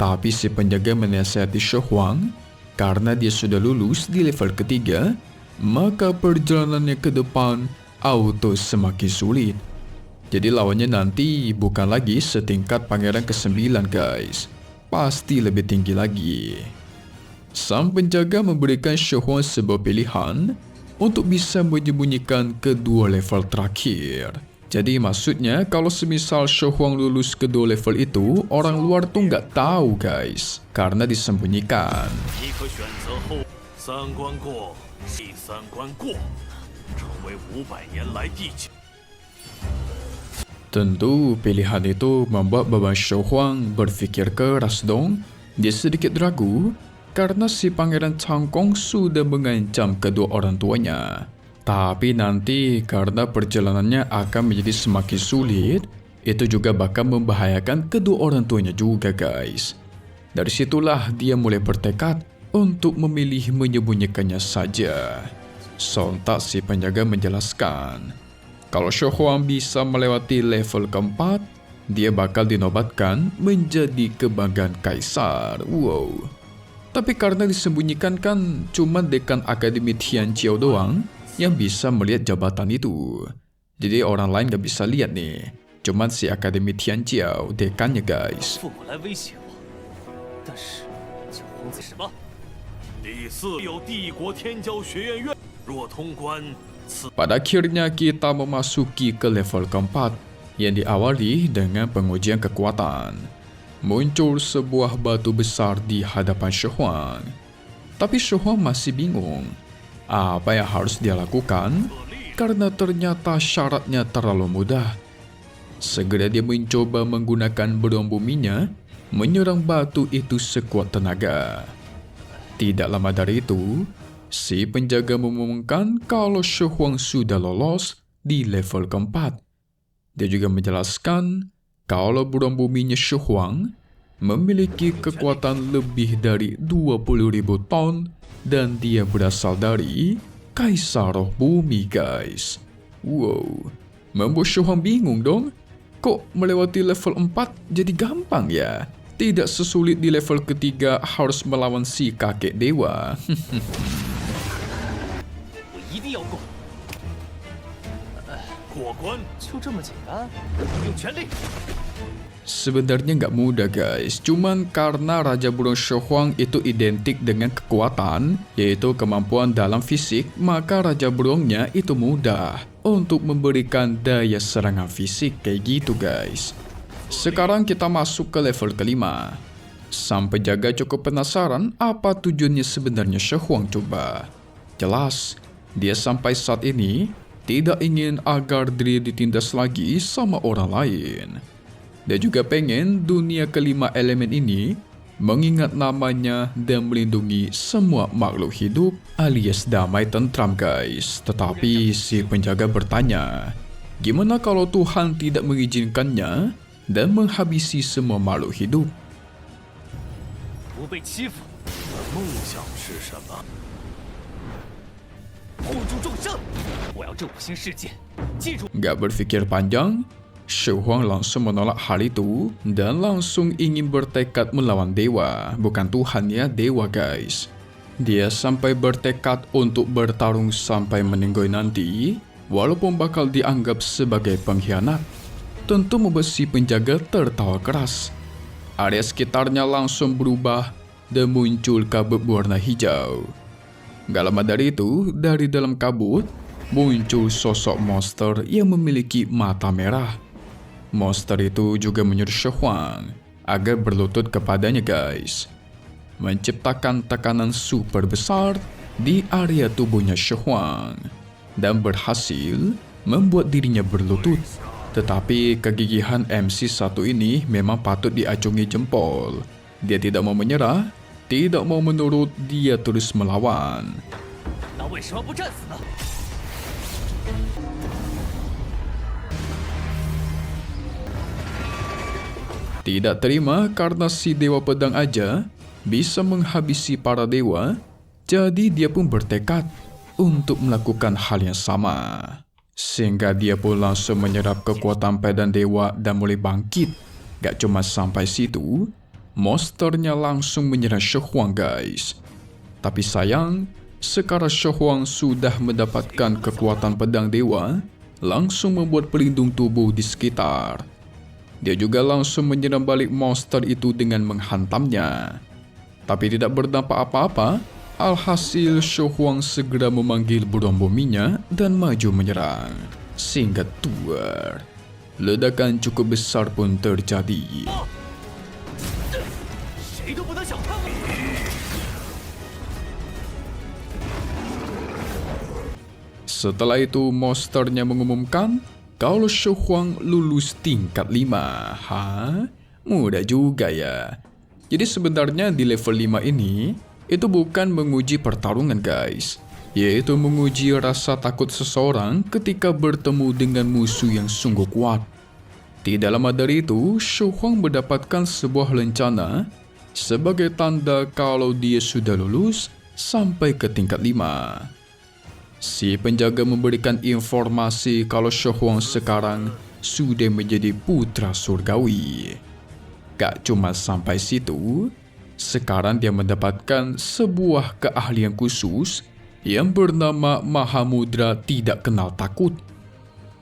Tapi si penjaga menasihati Shi-Huang, karena dia sudah lulus di level ketiga, maka perjalanannya ke depan auto semakin sulit. Jadi lawannya nanti bukan lagi setingkat pangeran ke-9, guys. Pasti lebih tinggi lagi. Sang penjaga memberikan Shi-Huang sebuah pilihan untuk bisa menyembunyikan kedua level terakhir. Jadi maksudnya kalau semisal Shi-Huang lulus kedua level itu, orang luar tuh nggak tahu, guys, karena disembunyikan. Tentu pilihan itu membuat Baba Shi-Huang berpikir keras dong. Dia sedikit ragu karena si pangeran Cangkong sudah mengancam kedua orang tuanya. Tapi nanti karena perjalanannya akan menjadi semakin sulit, itu juga bakal membahayakan kedua orang tuanya juga, guys. Dari situlah dia mulai bertekad untuk memilih menyembunyikannya saja. Sontak si penjaga menjelaskan, kalau Shi-Huang bisa melewati level ke-4, dia bakal dinobatkan menjadi kebanggaan kaisar. Wow. Tapi karena disembunyikan kan cuma dekan Akademi Tianqiao doang yang bisa melihat jabatan itu. Jadi orang lain gak bisa lihat nih. Cuman si Akademi Tianqiao, dekannya, guys. Pada akhirnya kita memasuki ke level keempat yang diawali dengan pengujian kekuatan. Muncul sebuah batu besar di hadapan Shi-Huang. Tapi Shi-Huang masih bingung apa yang harus dia lakukan karena ternyata syaratnya terlalu mudah. Segera dia mencoba menggunakan beruang buminya menyerang batu itu sekuat tenaga. Tidak lama dari itu, si penjaga mengumumkan kalau Shi-Huang sudah lolos di level keempat. Dia juga menjelaskan kalau beruang buminya Shi-Huang memiliki kekuatan lebih dari 20.000 ton dan dia berasal dari Kaisar Roh Bumi, guys. Wow, membuat Shi-Huang bingung dong. Kok melewati level 4 jadi gampang ya? Tidak sesulit di level ketiga harus melawan si kakek dewa. 过关，就这么简单？用全力！ Sebenarnya nggak mudah guys, cuman karena Raja Burung Shohuang itu identik dengan kekuatan, yaitu kemampuan dalam fisik, maka Raja Burungnya itu mudah untuk memberikan daya serangan fisik kayak gitu guys. Sekarang kita masuk ke level kelima. Sang penjaga cukup penasaran apa tujuannya sebenarnya Shohuang coba. Jelas, dia sampai saat ini tidak ingin agar diri ditindas lagi sama orang lain. Dia juga pengen dunia kelima elemen ini mengingat namanya dan melindungi semua makhluk hidup alias damai tentram guys. Tetapi si penjaga bertanya, gimana kalau Tuhan tidak mengizinkannya dan menghabisi semua makhluk hidup? 不被欺负，梦想是什么？护住众生！我要这5星世界，记住。 Gak berpikir panjang, Shohuang langsung menolak hal itu dan langsung ingin bertekad melawan dewa, bukan Tuhan ya, dewa guys. Dia sampai bertekad untuk bertarung sampai meninggoy nanti, walaupun bakal dianggap sebagai pengkhianat. Tentu membuat si penjaga tertawa keras. Area sekitarnya langsung berubah dan muncul kabut berwarna hijau. Gak lama dari itu, dari dalam kabut muncul sosok monster yang memiliki mata merah. Monster itu juga menyuruh Shohuang agar berlutut kepadanya guys, menciptakan tekanan super besar di area tubuhnya Shohuang dan berhasil membuat dirinya berlutut. Tetapi kegigihan MC1 ini memang patut diacungi jempol. Dia tidak mau menyerah, tidak mau menurut, dia terus melawan. 那为什么不战死呢？ Tidak terima karena si Dewa Pedang aja bisa menghabisi para dewa, jadi dia pun bertekad untuk melakukan hal yang sama. Sehingga dia pun langsung menyerap kekuatan pedang dewa dan mulai bangkit. Gak cuma sampai situ, monsternya langsung menyerang Shohuang guys. Tapi sayang, sekarang Shohuang sudah mendapatkan kekuatan pedang dewa, langsung membuat pelindung tubuh di sekitar. Dia juga langsung menyerang balik monster itu dengan menghantamnya. Tapi tidak berdampak apa-apa, alhasil Shohuang segera memanggil burung buminya dan maju menyerang. Singkat tuar, ledakan cukup besar pun terjadi. 谁都不能小看我！ Setelah itu monsternya mengumumkan kalau Shohuang lulus tingkat 5. Hah? Mudah juga ya. Jadi sebenarnya di level 5 ini, itu bukan menguji pertarungan guys. Yaitu menguji rasa takut seseorang ketika bertemu dengan musuh yang sungguh kuat. Tidak lama dari itu, Shohuang mendapatkan sebuah lencana sebagai tanda kalau dia sudah lulus sampai ke tingkat 5. Si penjaga memberikan informasi kalau Shohuang sekarang sudah menjadi putra surgawi. Gak cuma sampai situ, sekarang dia mendapatkan sebuah keahlian khusus yang bernama Mahamudra tidak kenal takut.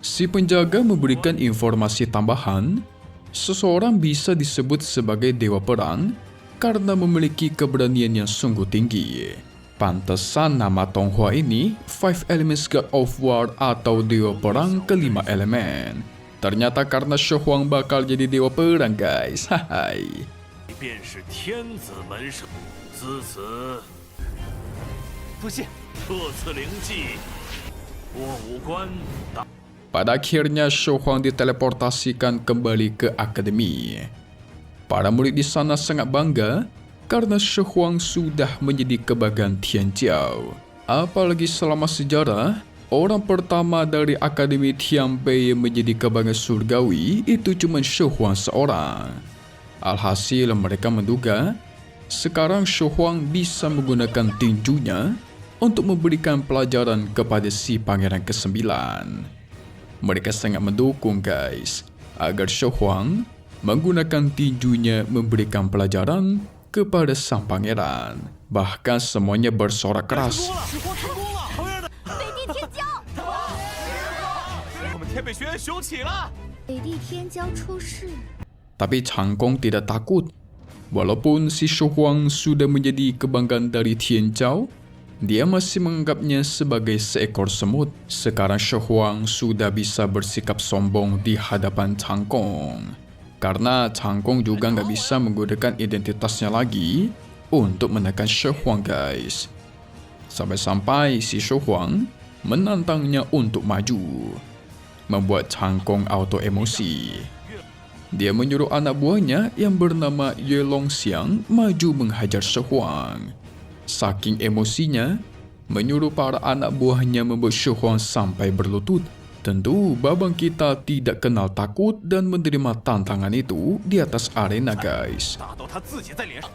Si penjaga memberikan informasi tambahan, seseorang bisa disebut sebagai dewa perang karena memiliki keberanian yang sungguh tinggi. Pantesan nama Tonghua ini 5 Elements God of War atau Dewa Perang kelima elemen. Ternyata karena Shohuang bakal jadi Dewa Perang guys. Hai. 你便是天子门生，自此不信，特赐灵技，过五关打。 Pada akhirnya Shohuang diteleportasikan kembali ke akademi. Para murid di sana sangat bangga karena Shohuang sudah menjadi kebanggaan Tianjiao. Apalagi selama sejarah, orang pertama dari Akademi Tianpei yang menjadi kebanggaan surgawi itu cuma Shohuang seorang. Alhasil mereka menduga, sekarang Shohuang bisa menggunakan tinjunya untuk memberikan pelajaran kepada si pangeran ke-9. Mereka sangat mendukung guys, agar Shohuang menggunakan tinjunya memberikan pelajaran kepada sang pangeran. Bahkan semuanya bersorak keras. 北地天骄，我们天北学院雄起了！北地天骄出世。 Tapi Changkong tidak takut. Walaupun si Shu Huang sudah menjadi kebanggaan dari Tianzhou, dia masih menganggapnya sebagai seekor semut. Sekarang Shu Huang sudah bisa bersikap sombong di hadapan Changkong. Karena Changkong juga nggak bisa menggunakan identitasnya lagi untuk menekan Shu Huang, guys. Sampai-sampai si Shu Huang menantangnya untuk maju, membuat Changkong auto emosi. Dia menyuruh anak buahnya yang bernama Ye Longxiang maju menghajar Shu Huang. Saking emosinya, menyuruh para anak buahnya membuat Shu Huang sampai berlutut. Tentu babang kita tidak kenal takut dan menerima tantangan itu di atas arena, guys. 打到他自己在脸上。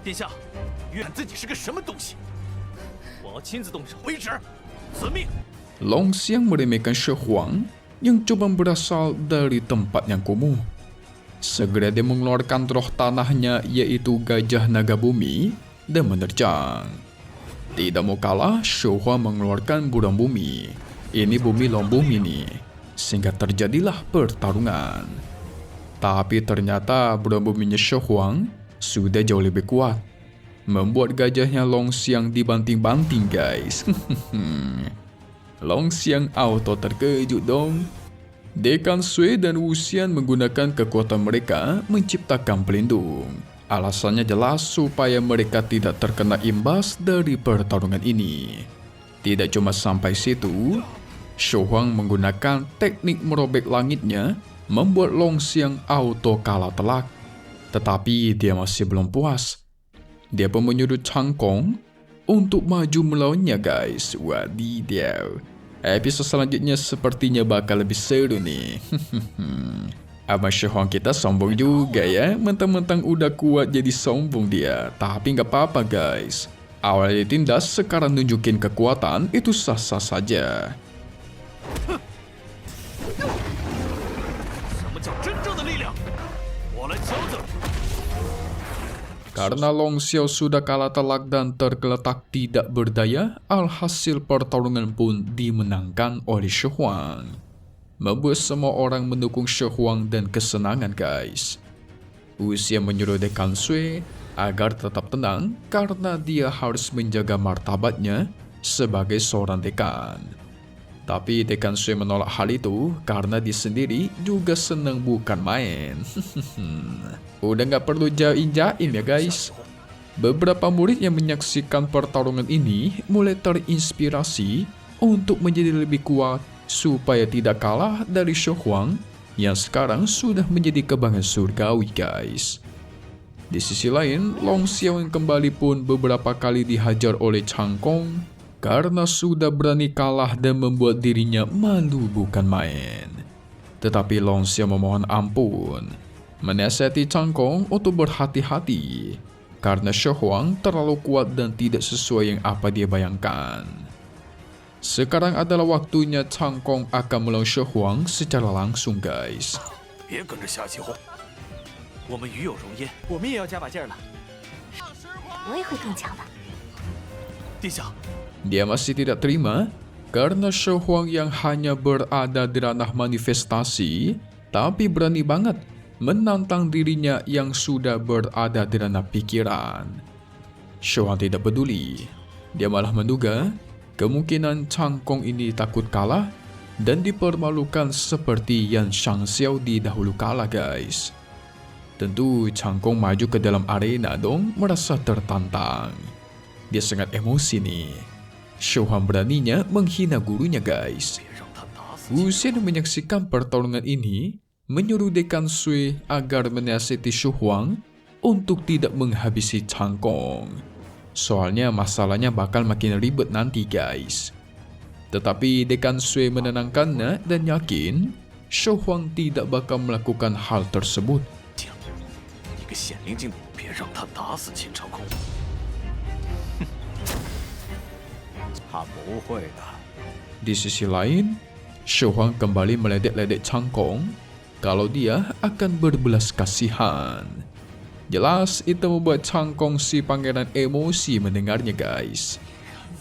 殿下，原自己是个什么东西？我要亲自动手为止，遵命。 Longxiang meremehkan Shu Huang yang coba berasal dari tempat yang kumuh. Segera dia mengeluarkan roh tanahnya, yaitu gajah naga bumi, dan menerjang. Tidak mau kalah, Shu Huang mengeluarkan burung bumi. Ini bumi lawan bumi nih, sehingga terjadilah pertarungan. Tapi ternyata burung buminya Shu Huang sudah jauh lebih kuat, membuat gajahnya Longxiang dibanting-banting, guys. Longxiang auto terkejut dong. Dekan Sui dan Wuxian menggunakan kekuatan mereka menciptakan pelindung. Alasannya jelas supaya mereka tidak terkena imbas dari pertarungan ini. Tidak cuma sampai situ, Shu Huang menggunakan teknik merobek langitnya membuat Longxiang auto kalah telak. Tetapi dia masih belum puas. Dia pun menyuruh Changkong untuk maju melawannya, guys. Wadidaw. Episode selanjutnya sepertinya bakal lebih seru nih. Abang Shu Huang kita sombong juga ya. Mentang-mentang udah kuat jadi sombong dia. Tapi nggak apa-apa, guys. Awalnya ditindas, sekarang nunjukin kekuatan itu sah-sah saja. 什么叫真正的力量？我来教教你。 Karena Longxiao sudah kalah telak dan tergeletak tidak berdaya, alhasil pertarungan pun dimenangkan oleh Shu Huang. Membuat semua orang mendukung Shu Huang dan kesenangan, guys. Wuxian menyuruh Dekan Sui agar tetap tenang karena dia harus menjaga martabatnya sebagai seorang dekan. Tapi Dekan Sui menolak hal itu karena dia sendiri juga senang bukan main. Udah nggak perlu jaim-jaim ya, guys. Beberapa murid yang menyaksikan pertarungan ini mulai terinspirasi untuk menjadi lebih kuat supaya tidak kalah dari Shu Huang yang sekarang sudah menjadi kebanggaan surgawi, guys. Di sisi lain, Longxiao yang kembali pun beberapa kali dihajar oleh Changkong karena sudah berani kalah dan membuat dirinya malu bukan main. Tetapi Longxiao memohon ampun, menasihati Changkong untuk berhati-hati karena Shu Huang terlalu kuat dan tidak sesuai yang apa dia bayangkan. Sekarang adalah waktunya Changkong akan melawan Shu Huang secara langsung, guys. 别跟着瞎起哄，我们与有荣焉。我们也要加把劲儿了。我也会更强的。殿下， Dia masih tidak terima karena Shu Huang yang hanya berada di ranah manifestasi, tapi berani banget menantang dirinya yang sudah berada di ranah pikiran. Shu Huang tidak peduli. Dia malah menduga kemungkinan Changkong ini takut kalah dan dipermalukan seperti yang Shangxiao di dahulu kala, guys. Tentu Changkong maju ke dalam arena dong, merasa tertantang. Dia sangat emosi nih. Shu Huang beraninya menghina gurunya, guys. 别让他打死。 Wuxian menyaksikan pertarungan ini, menyuruh Dekan Sui agar menasihati Shu Huang untuk tidak menghabisi Changkong. Soalnya masalahnya bakal makin ribet nanti, guys. Tetapi Dekan Sui menenangkannya dan yakin Shu Huang tidak bakal melakukan hal tersebut. 一个显灵境，别让他打死秦长空。 他不会的。 Di sisi lain, Shu Huang kembali meledek-ledek Changkong kalau dia akan berbelas kasihan. Jelas itu membuat Changkong si pangeran emosi mendengarnya, guys.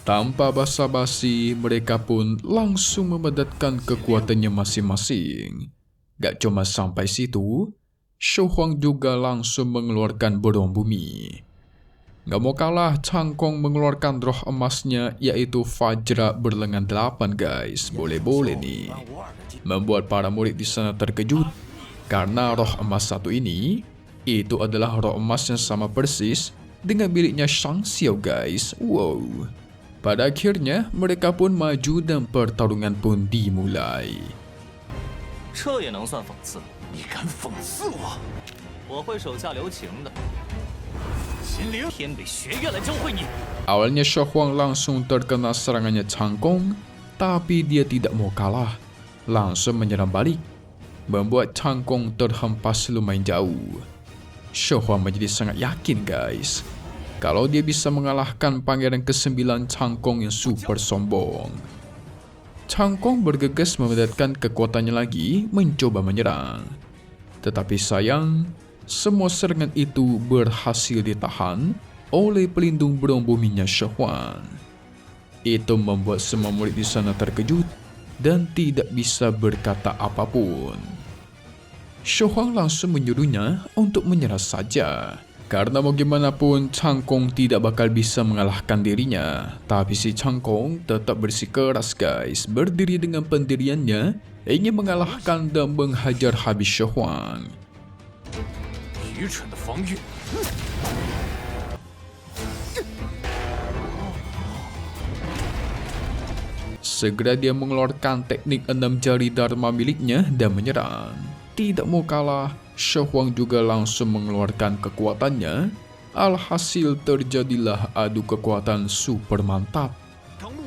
Tanpa basa-basi, mereka pun langsung memedatkan kekuatannya masing-masing. Gak cuma sampai situ, Shou Huang juga langsung mengeluarkan beruang bumi. Gak mau kalah, Chang Kong mengeluarkan roh emasnya, yaitu Fajra berlengan 8 guys. Boleh-boleh nih. Membuat para murid di sana terkejut, karena roh emas satu ini, itu adalah roh emas yang sama persis dengan miliknya Shang Xiao guys. Wow. Pada akhirnya, mereka pun maju dan pertarungan pun dimulai. 这也能算讽刺？你敢讽刺我？我会手下留情的。秦灵，天北学院来教会你。 Awalnya Shou Huang langsung terkena serangannya Chang Kong, tapi dia tidak mau kalah. Langsung menyerang balik, membuat Chang Kong terhempas lumayan jauh. Shou Huang menjadi sangat yakin guys, kalau dia bisa mengalahkan pangeran ke-9 Chang Kong yang super sombong. Chang Kong bergegas memedatkan kekuatannya lagi mencoba menyerang. Tetapi sayang, semua serangan itu berhasil ditahan oleh pelindung beruang buminya Shou Huang. Itu membuat semua murid di sana terkejut dan tidak bisa berkata apapun. Shou Huang langsung menyuruhnya untuk menyerah saja. Karena mau gimana pun Chang Kong tidak bakal bisa mengalahkan dirinya. Tapi si Chang Kong tetap bersikeras guys, berdiri dengan pendiriannya, ingin mengalahkan dan menghajar habis Shou Huang. 愚蠢的防御。 Segera dia mengeluarkan teknik 6 jari Dharma miliknya dan menyerang. Tidak mau kalah, Shou Huang juga langsung mengeluarkan kekuatannya. Alhasil terjadilah adu kekuatan super mantap.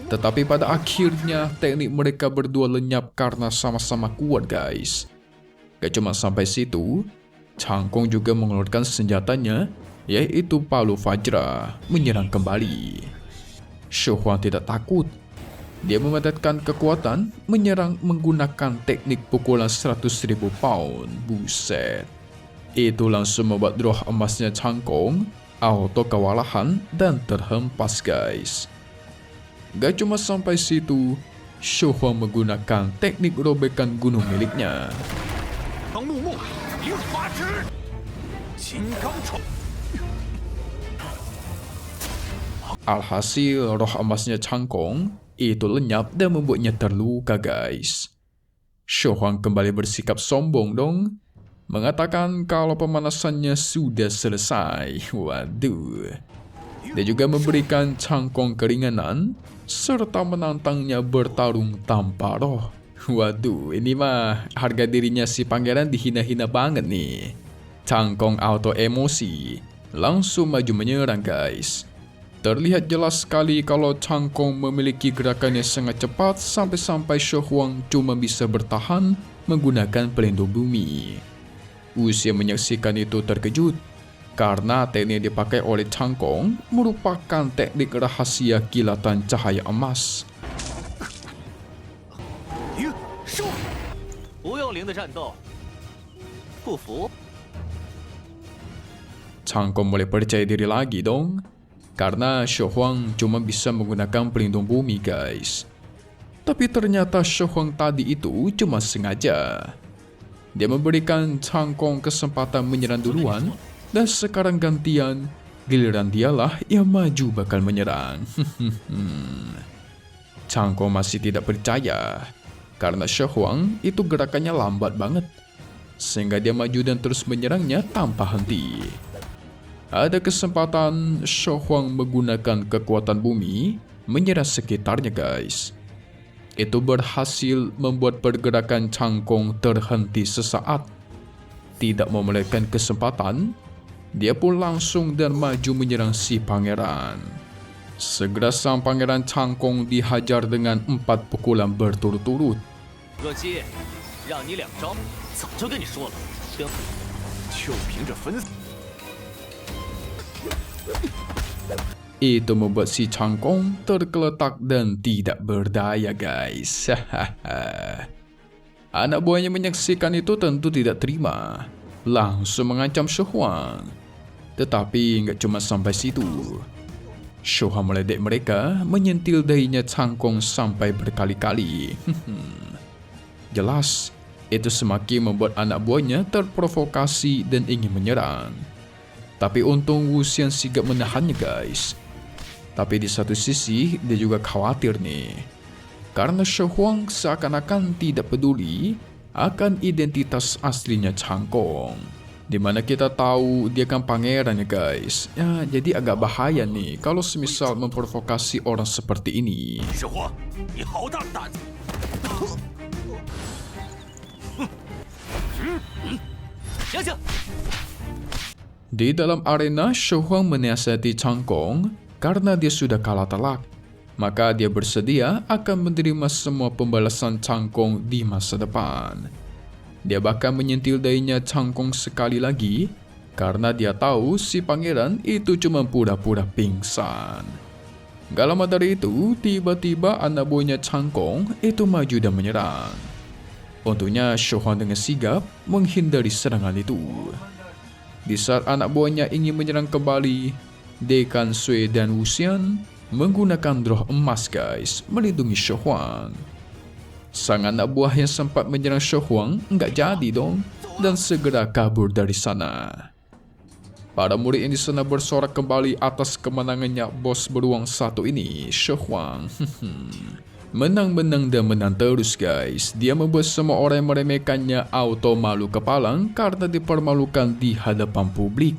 Tetapi pada akhirnya teknik mereka berdua lenyap karena sama-sama kuat guys. Gak cuma sampai situ, Chang Kong juga mengeluarkan senjatanya, yaitu Palu Fajra, menyerang kembali. Shou Huang tidak takut. Dia memedatkan kekuatan, menyerang menggunakan teknik pukulan 100.000 pound. Buset. Itu langsung membuat roh emasnya Chang Kong auto kewalahan dan terhempas guys. Gak cuma sampai situ, Shou Huang menggunakan teknik robekan gunung miliknya. Alhasil roh emasnya Chang Kong itu lenyap dan membuatnya terluka guys. Shou Huang kembali bersikap sombong dong, mengatakan kalau pemanasannya sudah selesai. Waduh. Dia juga memberikan Chang Kong keringanan serta menantangnya bertarung tanpa roh. Waduh, ini mah harga dirinya si pangeran dihina-hina banget nih. Chang Kong auto emosi, langsung maju menyerang guys. Terlihat jelas sekali kalau Chang Kong memiliki gerakannya sangat cepat sampai-sampai Shou Huang cuma bisa bertahan menggunakan pelindung bumi. Usia menyaksikan itu terkejut karena teknik yang dipakai oleh Chang Kong merupakan teknik rahasia kilatan cahaya emas. 不用灵的战斗，不服？ Chang Kong mulai percaya diri lagi dong, karena Shou Huang cuma bisa menggunakan pelindung bumi guys. Tapi ternyata Shou Huang tadi itu cuma sengaja. Dia memberikan Chang Kong kesempatan menyerang duluan, dan sekarang gantian, giliran dialah yang maju bakal menyerang. Chang Kong masih tidak percaya, karena Shou Huang itu gerakannya lambat banget, sehingga dia maju dan terus menyerangnya tanpa henti. Ada kesempatan Shou Huang menggunakan kekuatan bumi menyerang sekitarnya guys. Itu berhasil membuat pergerakan Chang Kong terhenti sesaat. Tidak memulihkan kesempatan, dia pun langsung dan maju menyerang si pangeran. Segera sang pangeran Chang Kong dihajar dengan 4 pukulan berturut-turut. 恶姬，让你2招，早就跟你说了，就凭着分。 Itu membuat si Chang Kong tergeletak dan tidak berdaya guys. Anak buahnya menyaksikan itu tentu tidak terima, langsung mengancam Shou Huang. Tetapi nggak cuma sampai situ. Shoha meledek mereka, menyentil dahinya Cangkong sampai berkali-kali. Jelas, itu semakin membuat anak buahnya terprovokasi dan ingin menyerang. Tapi untung Wuxian sigap menahannya guys. Tapi di satu sisi dia juga khawatir nih, karena Shu Huang seakan-akan tidak peduli akan identitas aslinya Cangkong, dimana kita tahu dia kan pangeran ya guys. Ya, jadi agak bahaya nih kalau semisal memprovokasi orang seperti ini. Di dalam arena, Shu Huang menasihati Cangkong karena dia sudah kalah telak, maka dia bersedia akan menerima semua pembalasan Cangkong di masa depan. Dia bahkan menyentil dahinya Cangkong sekali lagi karena dia tahu si pangeran itu cuma pura-pura pingsan. Gak lama dari itu, tiba-tiba anak buahnya Cangkong itu maju dan menyerang. Untungnya Shu Huang dengan sigap menghindari serangan itu. Di saat anak buahnya ingin menyerang kembali, Dekan Sui dan Wuxian menggunakan roh emas guys melindungi Shu Huang. Sang anak buah yang sempat menyerang Shu Huang nggak jadi dong dan segera kabur dari sana. Para murid yang di sana bersorak kembali atas kemenangannya bos beruang satu ini, Shu Huang. Menang-menang dan menang terus guys. Dia membuat semua orang yang meremehkannya auto malu kepalang karena dipermalukan di hadapan publik.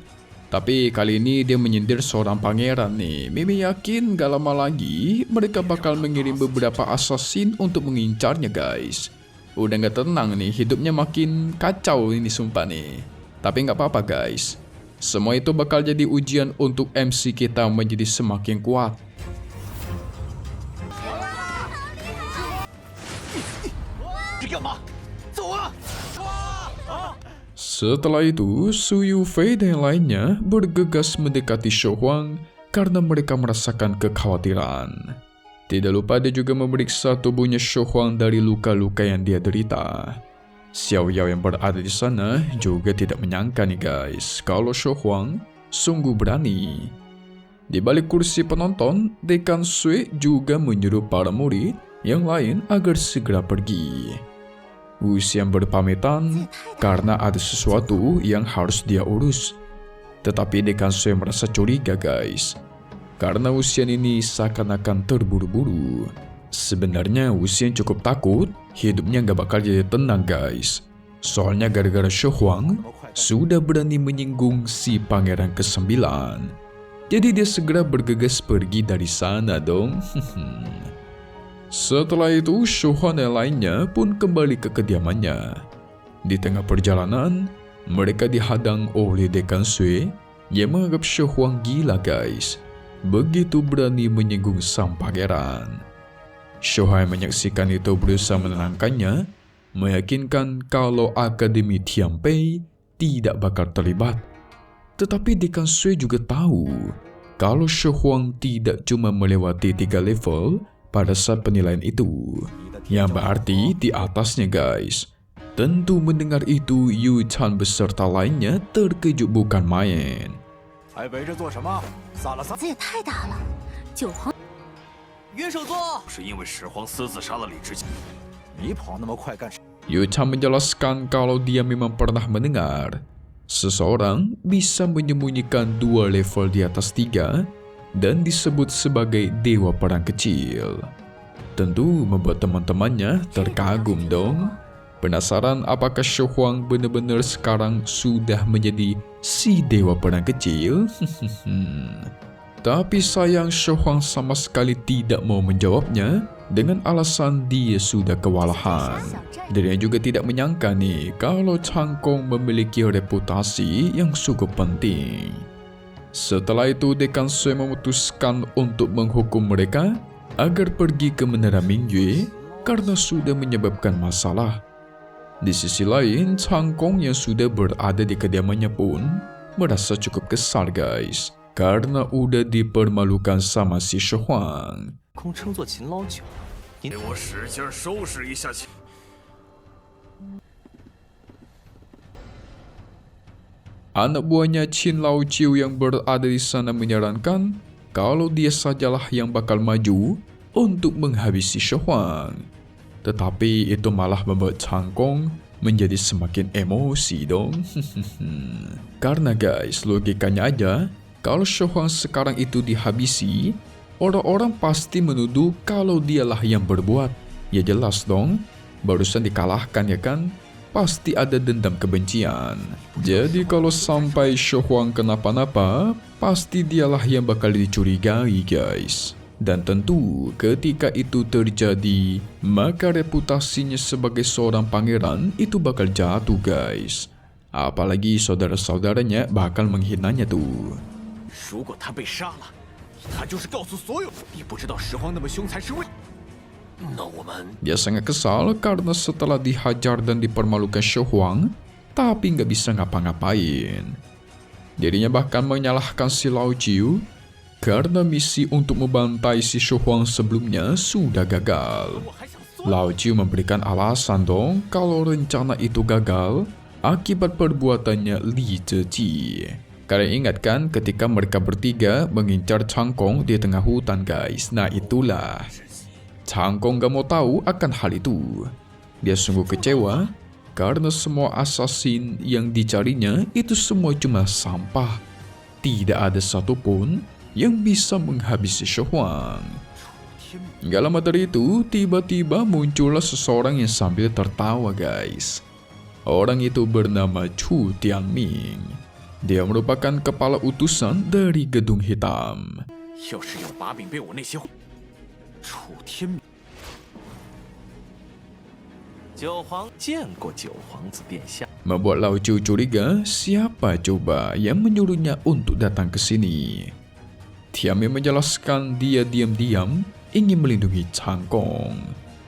Tapi kali ini dia menyindir seorang pangeran nih. Mimi yakin gak lama lagi mereka bakal mengirim beberapa assassin untuk mengincarnya guys. Udah gak tenang nih, hidupnya makin kacau ini sumpah nih. Tapi gak apa-apa guys, semua itu bakal jadi ujian untuk MC kita menjadi semakin kuat. Setelah itu, Su Yufei dan lainnya bergegas mendekati Shu Huang karena mereka merasakan kekhawatiran. Tidak lupa dia juga memeriksa tubuhnya Shu Huang dari luka-luka yang dia derita. Xiao Yao yang berada di sana juga tidak menyangka nih guys, kalau Shu Huang sungguh berani. Di balik kursi penonton, Dekan Sui juga menyuruh para murid yang lain agar segera pergi. Wuxian berpamitan karena ada sesuatu yang harus dia urus. Tetapi Dekan Sui merasa curiga guys, karena Wuxian ini seakan-akan terburu-buru. Sebenarnya Wuxian cukup takut hidupnya gak bakal jadi tenang guys. Soalnya gara-gara Shu Huang sudah berani menyinggung si pangeran ke-9. Jadi dia segera bergegas pergi dari sana dong. Setelah itu, Shu Huang dan lainnya pun kembali ke kediamannya. Di tengah perjalanan, mereka dihadang oleh Dekan Sui yang menganggap Shu Huang gila guys. Begitu berani menyinggung sang pangeran. Shu Huang menyaksikan itu berusaha menenangkannya, meyakinkan kalau Akademi Tianpei tidak bakal terlibat. Tetapi Dekan Sui juga tahu kalau Shu Huang tidak cuma melewati 3 level pada saat penilaian itu, yang berarti di atasnya guys. Tentu mendengar itu, Yu Chan beserta lainnya terkejut bukan main. Yu Chan menjelaskan kalau dia memang pernah mendengar seseorang bisa menyembunyikan 2 level di atas 3 dan disebut sebagai dewa perang kecil. Tentu membuat teman-temannya terkagum dong. Penasaran apakah Shu Huang benar-benar sekarang sudah menjadi si dewa perang kecil? Tapi sayang Shu Huang sama sekali tidak mau menjawabnya dengan alasan dia sudah kewalahan. Dan dia juga tidak menyangka nih kalau Cangkong memiliki reputasi yang cukup penting. Setelah itu, Dekan Sui memutuskan untuk menghukum mereka agar pergi ke Menara Mingyue karena sudah menyebabkan masalah. Di sisi lain, Cangkong yang sudah berada di kediamannya pun merasa cukup kesal guys, karena udah dipermalukan sama si Shu Huang. Anak buahnya Qin Lao Jiu yang berada di sana menyarankan kalau dia sajalah yang bakal maju untuk menghabisi Shu Huang. Tetapi itu malah membuat Chang Kong menjadi semakin emosi dong. Karena guys, logikanya aja, kalau Shu Huang sekarang itu dihabisi, orang-orang pasti menuduh kalau dialah yang berbuat. Ya jelas dong, barusan dikalahkan ya kan? Pasti ada dendam kebencian. Jadi kalau sampai Shu Huang kenapa-napa, pasti dialah yang bakal dicurigai guys. Dan tentu ketika itu terjadi, maka reputasinya sebagai seorang pangeran itu bakal jatuh guys. Apalagi saudara-saudaranya bakal menghinanya tuh. 如果他被杀了，他就是告诉所有你不知道石荒那么凶残是为。那我们 Dia sangat kesal karena setelah dihajar dan dipermalukan Shu Huang, tapi nggak bisa ngapa-ngapain. Dirinya bahkan menyalahkan si Lao Jiu karena misi untuk membantai si Shu Huang sebelumnya sudah gagal. Lao Jiu memberikan alasan dong kalau rencana itu gagal akibat perbuatannya Li Zheji. Kalian ingat kan ketika mereka bertiga mengincar Chang Kong di tengah hutan guys? Nah itulah. Chang Kong gak mau tahu akan hal itu. Dia sungguh kecewa karena semua assassin yang dicarinya itu semua cuma sampah. Tidak ada satupun yang bisa menghabisi Shu Huang. Gak lama dari itu, tiba-tiba muncullah seseorang yang sambil tertawa guys. Orang itu bernama Chu Tianming. Dia merupakan kepala utusan dari Gedung Hitam. 要是有把柄被我那些楚天明，九皇见过九皇子殿下。 Membuat Lao Jiu curiga siapa coba yang menyuruhnya untuk datang ke sini. Tianming menjelaskan dia diam-diam ingin melindungi Chang Kong.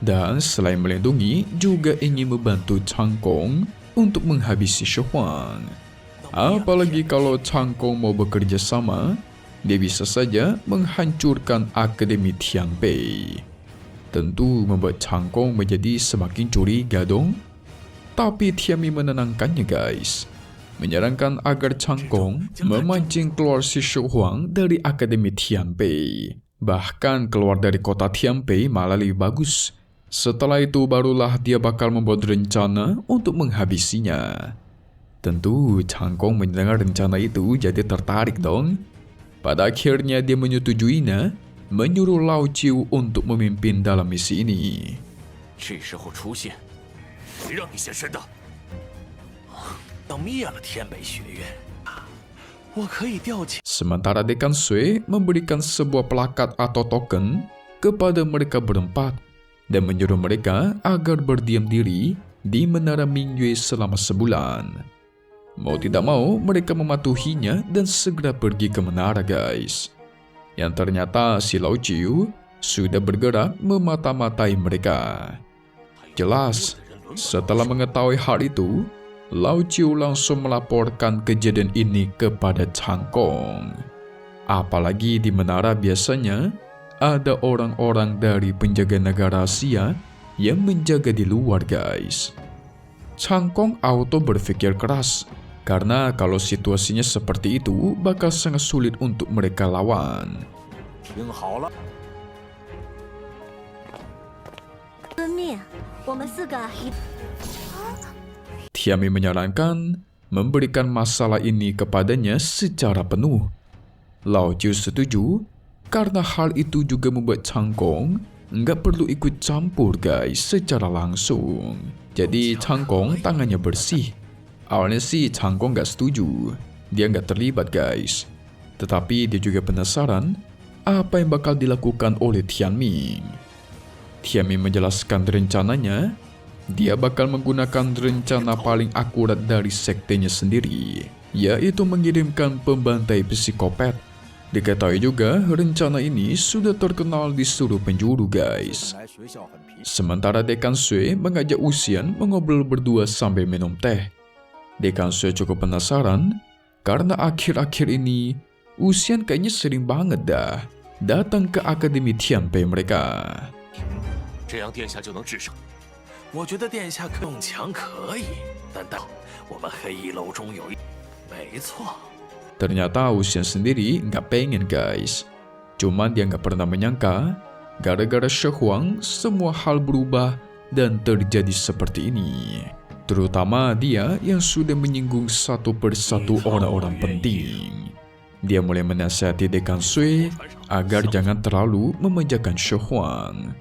Dan selain melindungi, juga ingin membantu Chang Kong untuk menghabisi Shu Huang. Apalagi kalau Chang Kong mau bekerja sama, dia bisa saja menghancurkan Akademi Tianpei. Tentu membuat Chang Kong menjadi semakin curiga dong. Tapi Tianming menenangkannya guys. Menyarankan agar Chang Kong memancing keluar si Shu Huang dari Akademi Tianpei. Bahkan keluar dari kota Tianpei malah lebih bagus. Setelah itu barulah dia bakal membuat rencana untuk menghabisinya. Tentu Chang Kong mendengar rencana itu jadi tertarik dong. Pada akhirnya dia menyetujuinya, menyuruh Lao Jiu untuk memimpin dalam misi ini. 这时候出现，谁让你现身的？ 要灭了天北学院，我可以调遣。 Sementara Dekan Sui memberikan sebuah plakat atau token kepada mereka berempat dan menyuruh mereka agar berdiam diri di Menara Mingyue selama sebulan. Mau tidak mau, mereka mematuhinya dan segera pergi ke menara guys. Yang ternyata si Lao Jiu sudah bergerak memata-matai mereka. Jelas, setelah mengetahui hal itu, Lao Jiu langsung melaporkan kejadian ini kepada Chang Kong. Apalagi di menara biasanya ada orang-orang dari penjaga negara Asia yang menjaga di luar guys. Chang Kong auto berpikir keras, karena kalau situasinya seperti itu bakal sangat sulit untuk mereka lawan. 听好了， 遵命，我们4个一。 Tianming menyarankan memberikan masalah ini kepadanya secara penuh. Lao Jiu setuju karena hal itu juga membuat Chang Kong nggak perlu ikut campur guys secara langsung. Jadi Chang Kong tangannya bersih. Awalnya sih Chang Kong nggak setuju, dia nggak terlibat guys. Tetapi dia juga penasaran apa yang bakal dilakukan oleh Tianming. Tianming menjelaskan rencananya. Dia bakal menggunakan rencana paling akurat dari sektenya sendiri, yaitu mengirimkan pembantai psikopat. Diketahui juga rencana ini sudah terkenal di seluruh penjuru guys. Sementara Dekan Sui mengajak Wuxian mengobrol berdua sambil minum teh. Dekan Sui cukup penasaran karena akhir-akhir ini Wuxian kayaknya sering banget dah datang ke Akademi Tianpei mereka. 这样殿下就能制胜。我觉得殿下用强可以，但我们黑衣楼中有一，没错。 Ternyata Wuxian sendiri nggak pengen guys. Cuma dia nggak pernah menyangka, gara-gara Shi Huang semua hal berubah dan terjadi seperti ini. Terutama dia yang sudah menyinggung satu persatu orang-orang penting. Dia mulai menasihati Dekan Sui agar jangan terlalu memanjakan Shi Huang.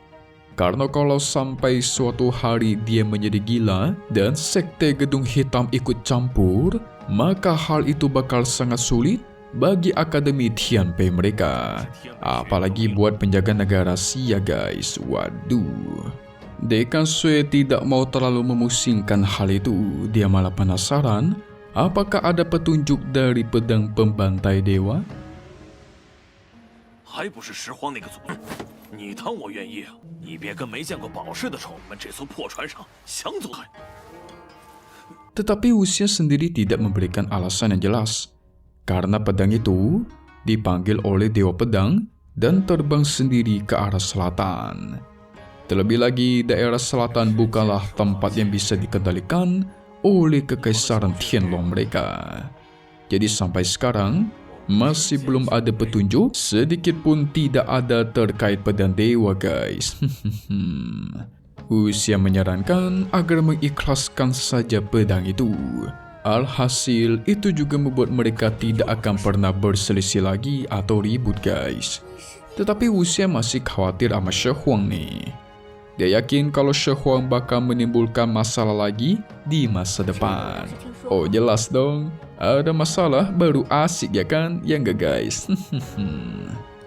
Karena kalau sampai suatu hari dia menjadi gila dan sekte Gedung Hitam ikut campur, maka hal itu bakal sangat sulit bagi Akademi Tianpei mereka. Apalagi buat penjaga negara rahasia guys. Waduh. Dekan Sui tidak mau terlalu memusingkan hal itu. Dia malah penasaran, apakah ada petunjuk dari pedang pembantai dewa? 还不是石荒那个族，你当我愿意啊？你别跟没见过宝似的闯我们这艘破船上，想走开。 Tetapi Wuxian sendiri tidak memberikan alasan yang jelas, karena pedang itu dipanggil oleh Dewa Pedang dan terbang sendiri ke arah selatan. Terlebih lagi, daerah selatan bukanlah tempat yang bisa dikendalikan oleh Kekaisaran Tianlong mereka. Jadi sampai sekarang, masih belum ada petunjuk, sedikit pun tidak ada terkait pedang dewa guys. Wuxian menyarankan agar mengikhlaskan saja pedang itu. Alhasil, itu juga membuat mereka tidak akan pernah berselisih lagi atau ribut guys. Tetapi Wuxian masih khawatir sama Shi Huang nih. Dia yakin kalau Shi Huang bakal menimbulkan masalah lagi di masa depan. Oh jelas dong, ada masalah baru asik ya kan? Ya enggak guys?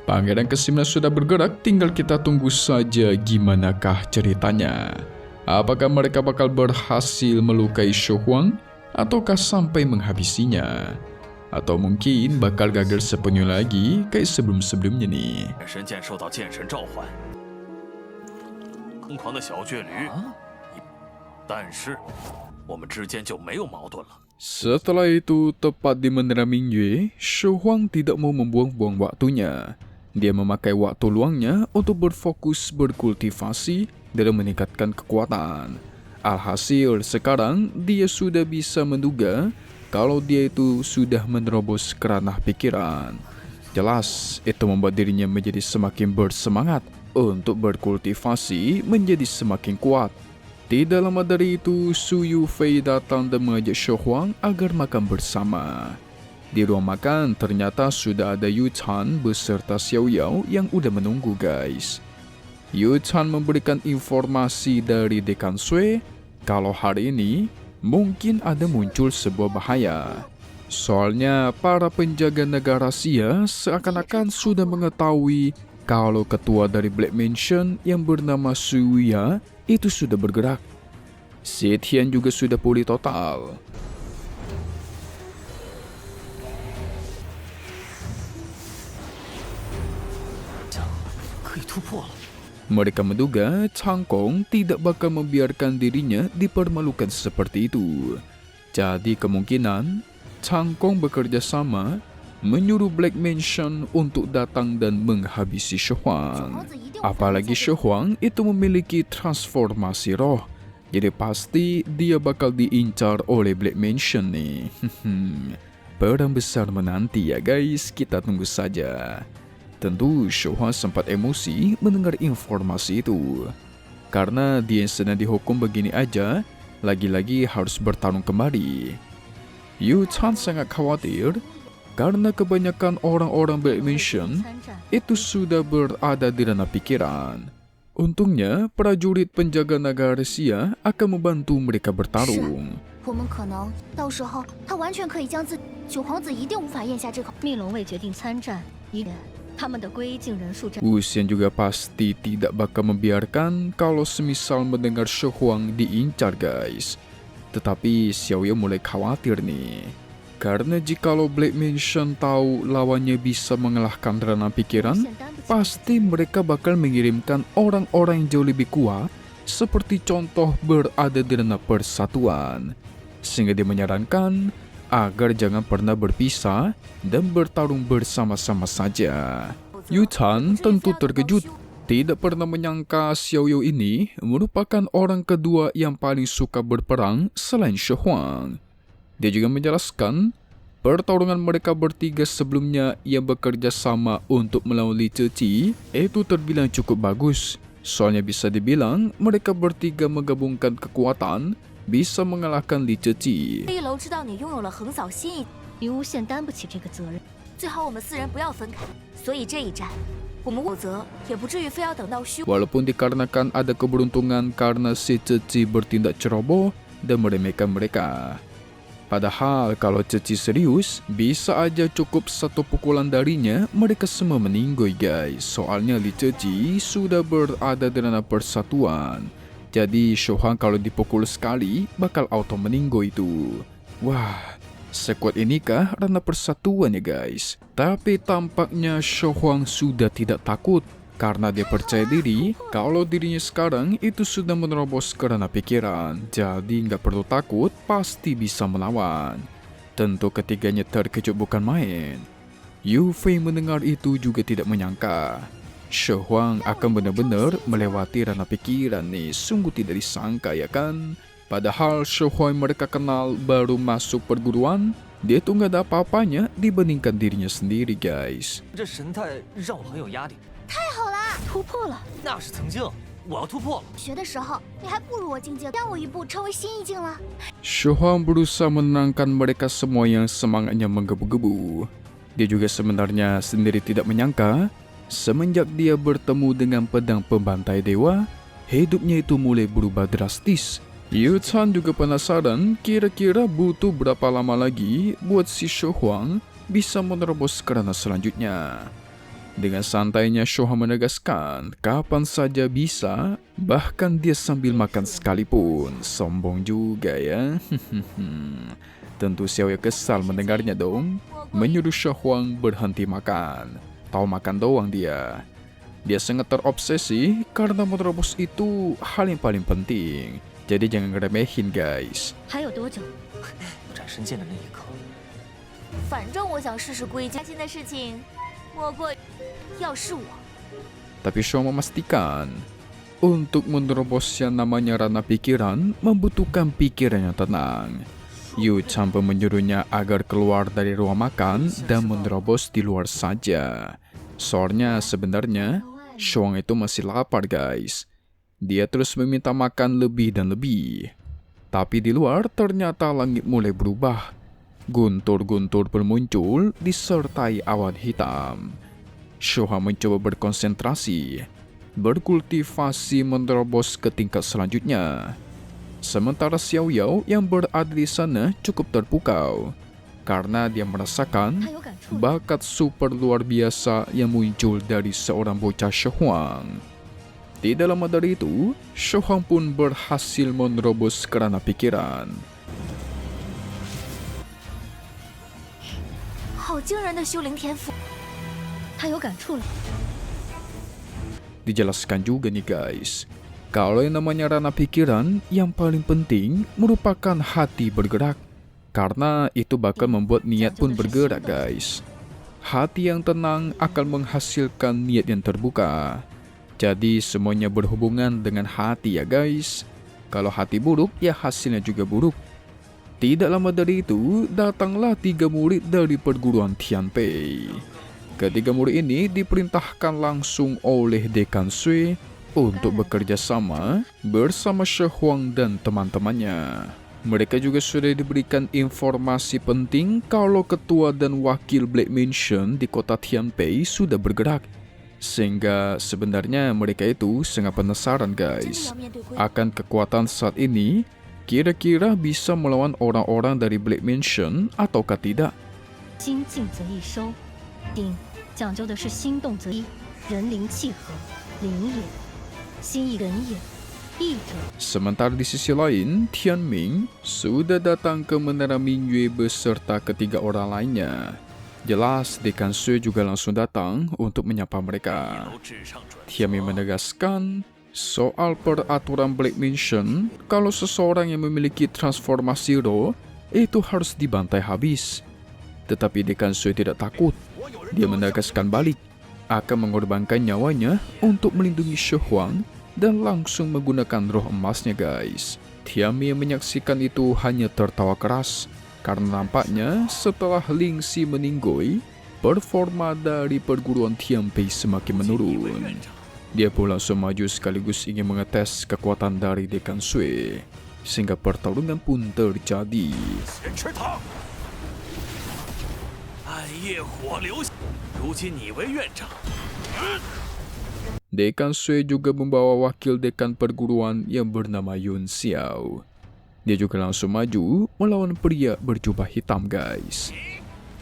Pangeran ke-9 sudah bergerak, tinggal kita tunggu saja gimanakah ceritanya. Apakah mereka bakal berhasil melukai Shi Huang ataukah sampai menghabisinya? Atau mungkin bakal gagal sepenuhnya lagi kayak sebelum-sebelumnya nih. 神剑受到剑神召唤，疯狂的小倔驴，但是我们之间就没有矛盾了。 Setelah itu, tepat di Menara Mingyue, Shi Huang tidak mau membuang-buang waktunya. Dia memakai waktu luangnya untuk berfokus berkultivasi dan meningkatkan kekuatan. Alhasil, sekarang dia sudah bisa menduga kalau dia itu sudah menerobos ke ranah pikiran. Jelas, itu membuat dirinya menjadi semakin bersemangat untuk berkultivasi menjadi semakin kuat. Tidak lama dari itu, Su Yufei datang dan mengajak Shi Huang agar makan bersama. Di ruang makan, ternyata sudah ada Yu Chan beserta Xiao Yao yang udah menunggu guys. Yu Chan memberikan informasi dari Dekan Sui kalau hari ini mungkin ada muncul sebuah bahaya. Soalnya para penjaga negara rahasia seakan-akan sudah mengetahui kalau ketua dari Black Mansion yang bernama Su Ya itu sudah bergerak. Xie Tian juga sudah pulih total. Mereka menduga Chang Kong tidak bakal membiarkan dirinya dipermalukan seperti itu. Jadi kemungkinan Chang Kong bekerja sama menyuruh Black Mansion untuk datang dan menghabisi Shi Huang. Apalagi Shi Huang itu memiliki transformasi roh, jadi pasti dia bakal diincar oleh Black Mansion nih. Perang besar menanti ya guys, kita tunggu saja. Tentu Shi Huang sempat emosi mendengar informasi itu. Karena dia yang sedang dihukum begini aja, lagi-lagi harus bertarung kembali. Yu Chan sangat khawatir karena kebanyakan orang-orang Black Mansion itu sudah berada di ranah pikiran. Untungnya, prajurit penjaga negara rahasia akan membantu mereka bertarung. Wuxian juga pasti tidak bakal membiarkan kalau semisal mendengar Shi Huang diincar guys. Tetapi Xiao Yao mulai khawatir nih. Karena jikalau Black Mansion tahu lawannya bisa mengalahkan ranah pikiran, pasti mereka bakal mengirimkan orang-orang yang jauh lebih kuat, seperti contoh berada di ranah persatuan. Sehingga dia menyarankan agar jangan pernah berpisah dan bertarung bersama-sama saja. Yu Chan tentu terkejut, tidak pernah menyangka Xiao Yao ini merupakan orang kedua yang paling suka berperang selain Shi Huang. Dia juga menjelaskan Pertarungan mereka bertiga sebelumnya yang bekerja sama untuk melawan Li Ziqi itu terbilang cukup bagus. Soalnya bisa dibilang mereka bertiga menggabungkan kekuatan bisa mengalahkan Li Ziqi. 一楼知道你拥有了横扫新一，林无羡担不起这个责任。最好我们4人不要分开，所以这一战我们否则也不至于非要等到虚。 Walaupun dikarenakan ada keberuntungan karena si Ziqi bertindak ceroboh dan meremehkan mereka. Padahal kalau Ziqi serius, bisa aja cukup satu pukulan darinya mereka semua meninggoy guys. Soalnya Li Ziqi sudah berada dalam persatuan. Jadi Shohang kalau dipukul sekali bakal auto meninggoy itu. Wah, sekuat inikah Rana Persatuan ya guys? Tapi tampaknya Shohang sudah tidak takut. Karena dia percaya diri kalau dirinya sekarang itu sudah menerobos ke ranah pikiran. Jadi nggak perlu takut, pasti bisa melawan. Tentu ketiganya terkejut bukan main. Yu Fei mendengar itu juga tidak menyangka Shohang akan benar-benar melewati ranah pikiran nih. Sungguh tidak disangka ya kan? Padahal Shohang mereka kenal baru masuk perguruan, dia tuh nggak ada apa-apanya dibandingkan dirinya sendiri guys. 这神态让我很有压力。 太好了，突破了！那是曾经，我要突破了。学的时候你还不如我境界，让我一步成为新意境了。 Shohang berusaha menenangkan mereka semua yang semangatnya menggebu-gebu. Dia juga sebenarnya sendiri tidak menyangka, semenjak dia bertemu dengan pedang pembantai dewa, hidupnya itu mulai berubah drastis. Yu Chan juga penasaran kira-kira butuh berapa lama lagi buat si Shohang bisa menerobos ke ranah selanjutnya. Dengan santainya Shohang menegaskan kapan saja bisa, bahkan dia sambil makan sekalipun. Sombong juga ya. Tentu Xiaoya kesal mendengarnya dong. Menyuruh Shohang berhenti makan. Tahu makan doang dia. Dia sangat terobsesi karena menerobos itu hal yang paling penting. Jadi jangan ngeremehin guys. 还有多久？展身剑的那一刻，反正我想试试归家。新的事情，莫过要是我。 Tapi Shohang memastikan untuk menerobos yang namanya ranah pikiran membutuhkan pikiran yang tenang. Yu Chan pun menyuruhnya agar keluar dari ruang makan dan menerobos di luar saja. Soalnya sebenarnya Shohang itu masih lapar guys. Dia terus meminta makan lebih dan lebih. Tapi di luar ternyata langit mulai berubah. Guntur-guntur pun muncul disertai awan hitam. Shohang mencoba berkonsentrasi, berkultivasi menerobos ke tingkat selanjutnya. Sementara Xiao Yao yang berada di sana cukup terpukau karena dia merasakan bakat super luar biasa yang muncul dari seorang bocah Shohang. Tidak lama dari itu, Shohang pun berhasil menerobos ke ranah pikiran. 好惊人的修灵天赋，他有感触了。 Dijelaskan juga nih guys, kalau yang namanya ranah pikiran yang paling penting merupakan hati bergerak. Karena itu bakal membuat niat pun bergerak guys. Hati yang tenang akan menghasilkan niat yang terbuka. Jadi semuanya berhubungan dengan hati ya guys. Kalau hati buruk ya hasilnya juga buruk. Tidak lama dari itu datanglah 3 murid dari perguruan Tianpei. Ketiga murid ini diperintahkan langsung oleh Dekan Sui untuk bekerja sama bersama Shohang dan teman-temannya. Mereka juga sudah diberikan informasi penting kalau ketua dan wakil Black Mansion di kota Tianpei sudah bergerak. Sehingga sebenarnya mereka itu sangat penasaran guys akan kekuatan saat ini. Kira-kira bisa melawan orang-orang dari Black Mansion ataukah tidak? 精进则易收，定讲究的是心动则一，人灵契合，灵也，心意人也，义者。 Sementara di sisi lain, Tianming sudah datang ke Menara Mingyue beserta ketiga orang lainnya. Jelas, Dekan Sui juga langsung datang untuk menyapa mereka. Tianming menegaskan soal peraturan Black Mansion, kalau seseorang yang memiliki transformasi roh itu harus dibantai habis. Tetapi Dekan Sui tidak takut. Dia menegaskan balik akan mengorbankan nyawanya untuk melindungi Shohang dan langsung menggunakan roh emasnya guys. Tianming yang menyaksikan itu hanya tertawa keras. Karena nampaknya setelah Ling Xi meninggoy, performa dari perguruan Tianpei semakin menurun. Dia pun langsung maju sekaligus ingin mengetes kekuatan dari Dekan Sui, sehingga pertarungan pun terjadi. Dekan Sui juga membawa wakil dekan perguruan yang bernama Yun Xiao. Dia juga langsung maju melawan pria berjubah hitam, guys.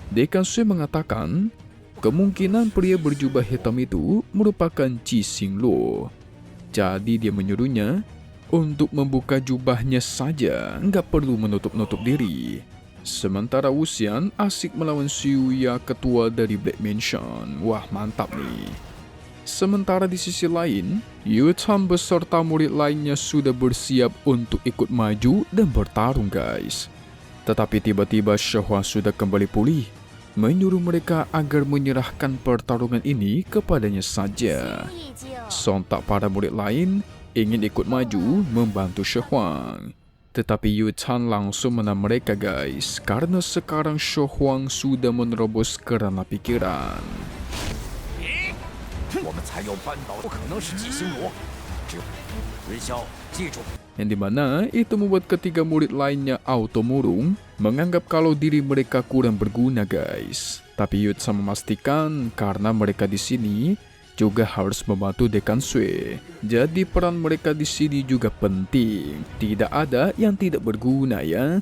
Dekan Sui mengatakan kemungkinan pria berjubah hitam itu merupakan Qi Xingluo. Jadi dia menyuruhnya untuk membuka jubahnya saja, nggak perlu menutup-nutup diri. Sementara Wuxian asik melawan Xiuya, ketua dari Black Mansion. Wah, mantap nih. Sementara di sisi lain, Yu Tan beserta murid lainnya sudah bersiap untuk ikut maju dan bertarung, guys. Tetapi tiba-tiba She Huang sudah kembali pulih, menyuruh mereka agar menyerahkan pertarungan ini kepadanya saja. Sontak para murid lain ingin ikut maju membantu She Huang. Tetapi Yu Tan langsung menang mereka, guys, karena sekarang She Huang sudah menerobos kerana pikiran. Yang dimana itu membuat ketiga murid lainnya auto murung, menganggap kalau diri mereka kurang berguna, guys. Tapi Yu Tan memastikan karena mereka di sini juga harus membantu Dekan Sui. Jadi peran mereka di sini juga penting. Tidak ada yang tidak berguna, ya.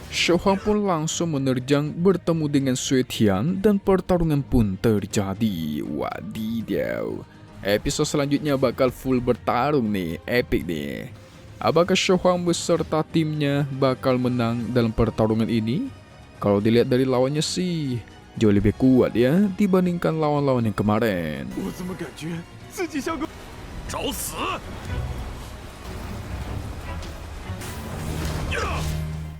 She Huang pun langsung menerjang bertemu dengan Sui Tian dan pertarungan pun terjadi. Wadidaw. Episode selanjutnya bakal full bertarung nih, epic nih. Apakah She Huang beserta timnya bakal menang dalam pertarungan ini? Kalau dilihat dari lawannya sih, jauh lebih kuat ya dibandingkan lawan-lawan yang kemarin.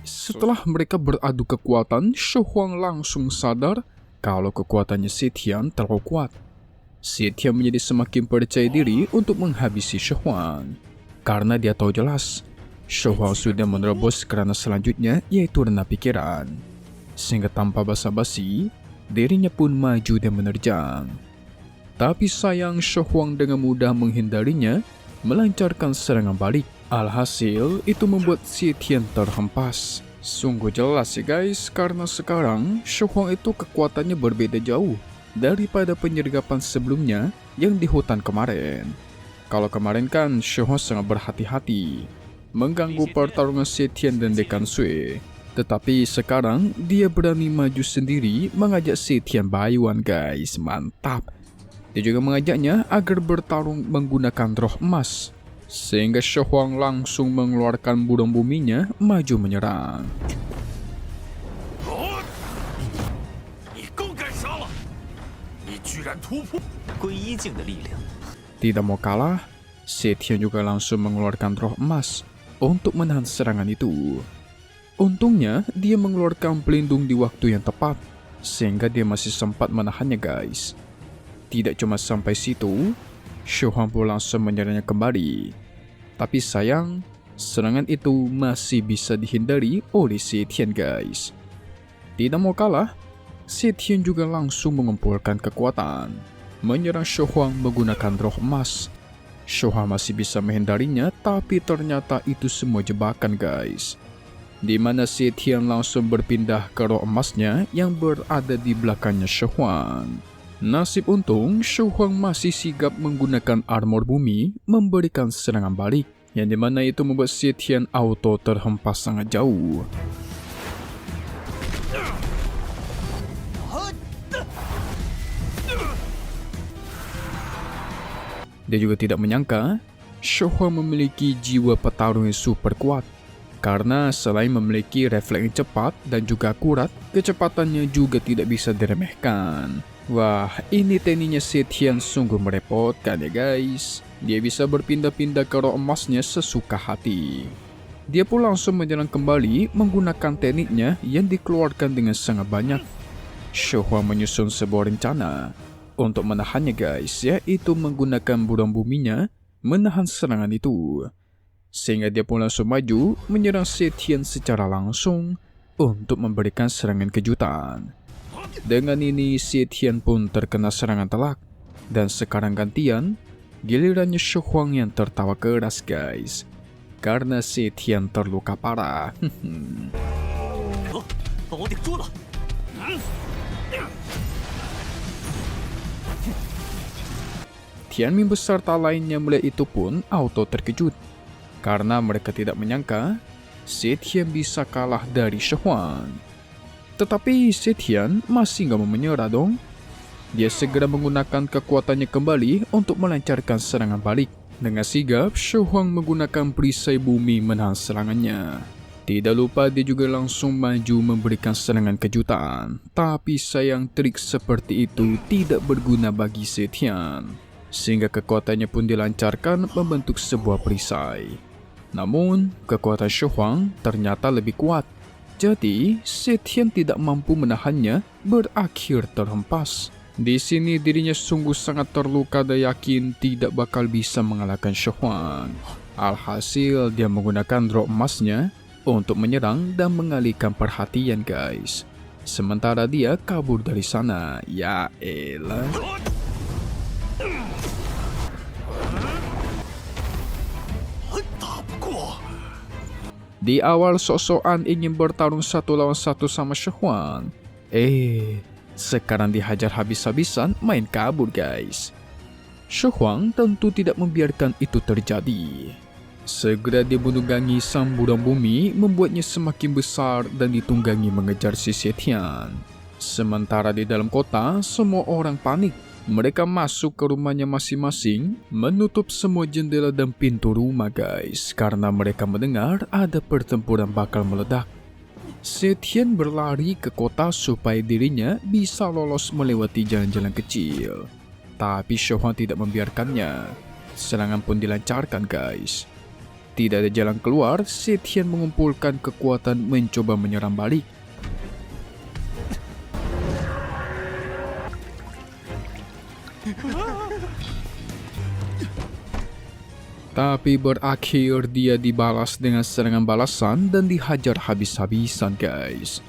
Setelah mereka beradu kekuatan, She Huang langsung sadar kalau kekuatannya Xie Tian terlalu kuat. Xie Tian menjadi semakin percaya diri untuk menghabisi She Huang. Karena dia tahu jelas, She Huang sudah menerobos kerana selanjutnya yaitu rena pikiran. Sehingga tanpa basa-basi, dirinya pun maju dan menerjang. Tapi sayang She Huang dengan mudah menghindarinya, melancarkan serangan balik. Alhasil, itu membuat Xie Tian terhempas. Sungguh jelas ya guys, karena sekarang She Huang itu kekuatannya berbeda jauh daripada penyergapan sebelumnya yang di hutan kemarin. Kalau kemarin kan She Huang sangat berhati-hati, mengganggu pertarungan Xie Tian dan Dekan Sui. Tetapi sekarang dia berani maju sendiri mengajak Xie Tian Baiwan, guys. Mantap. Dia juga mengajaknya agar bertarung menggunakan roh emas. Sehingga She Huang langsung mengeluarkan burung buminya maju menyerang. Tidak mau kalah, Xie Tian juga langsung mengeluarkan roh emas untuk menahan serangan itu. Untungnya dia mengeluarkan pelindung di waktu yang tepat, sehingga dia masih sempat menahannya, guys. Tidak cuma sampai situ, She Huang pun langsung menyerangnya kembali. Tapi sayang, serangan itu masih bisa dihindari oleh Xie Tian, guys. Tidak mau kalah, Xie Tian juga langsung mengumpulkan kekuatan, menyerang She Huang menggunakan roh emas. She Huang masih bisa menghindarinya, tapi ternyata itu semua jebakan, guys. Di mana Xie Tian langsung berpindah ke roh emasnya yang berada di belakangnya She Huang. Nasib untung, She Huang masih sigap menggunakan armor bumi memberikan serangan balik, yang dimana itu membuat Xie Tian auto terhempas sangat jauh. Dia juga tidak menyangka She Huang memiliki jiwa petarung yang super kuat. Karena selain memiliki refleks yang cepat dan juga akurat, kecepatannya juga tidak bisa diremehkan. Wah, ini tekniknya Xie Tian sungguh merepotkan ya guys. Dia bisa berpindah-pindah ke roh emasnya sesuka hati. Dia pun langsung menyerang kembali menggunakan tekniknya yang dikeluarkan dengan sangat banyak. She Huang menyusun sebuah rencana untuk menahannya guys, yaitu menggunakan burung buminya menahan serangan itu. Sehingga dia pun langsung maju menyerang Xie Tian secara langsung untuk memberikan serangan kejutan. Dengan ini Xie Tian pun terkena serangan telak. Dan sekarang gantian, gilirannya Shu Huang yang tertawa keras guys. Karena Xie Tian terluka parah. Tianmin beserta lainnya melihat itu pun auto terkejut. Karena mereka tidak menyangka Xie Tian bisa kalah dari Shu Huang. Tetapi Xie Tian masih gak mau menyerah dong. Dia segera menggunakan kekuatannya kembali untuk melancarkan serangan balik. Dengan sigap, Shu Huang menggunakan perisai bumi menahan serangannya. Tidak lupa dia juga langsung maju memberikan serangan kejutan. Tapi sayang trik seperti itu tidak berguna bagi Xie Tian. Sehingga kekuatannya pun dilancarkan membentuk sebuah perisai. Namun, kekuatan Shu Huang ternyata lebih kuat. Jadi, Xie Tian tidak mampu menahannya, berakhir terhempas. Di sini dirinya sungguh sangat terluka dan yakin tidak bakal bisa mengalahkan Shu Huang. Alhasil, dia menggunakan drop emasnya untuk menyerang dan mengalihkan perhatian guys. Sementara dia kabur dari sana. Ya elah. Di awal sok-sokan ingin bertarung 1 lawan 1 sama Shu Huang. Sekarang dihajar habis-habisan main kabur guys. Shu Huang tentu tidak membiarkan itu terjadi. Segera dia menunggangi samburan bumi membuatnya semakin besar dan ditunggangi mengejar si Xie Tian. Sementara di dalam kota semua orang panik. Mereka masuk ke rumahnya masing-masing, menutup semua jendela dan pintu rumah guys, karena mereka mendengar ada pertempuran bakal meledak. Xie Tian berlari ke kota supaya dirinya bisa lolos melewati jalan-jalan kecil. Tapi Shu Huang tidak membiarkannya. Serangan pun dilancarkan guys. Tidak ada jalan keluar, Xie Tian mengumpulkan kekuatan mencoba menyerang balik. Tapi berakhir dia dibalas dengan serangan balasan dan dihajar habis-habisan guys.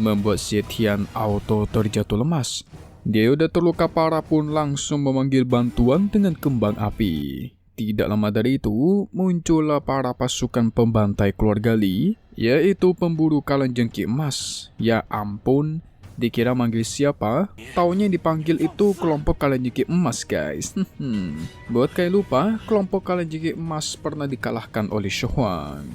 Membuat Xie Tian auto terjatuh lemas. Dia udah terluka parah pun langsung memanggil bantuan dengan kembang api. Tidak lama dari itu, muncullah para pasukan pembantai keluarga Li, yaitu pemburu Kalajengki Emas. Ya ampun, dikira manggil siapa, taunya yang dipanggil itu kelompok Kalajengki Emas guys. Buat kayak lupa, kelompok Kalajengki Emas pernah dikalahkan oleh Shu Huang.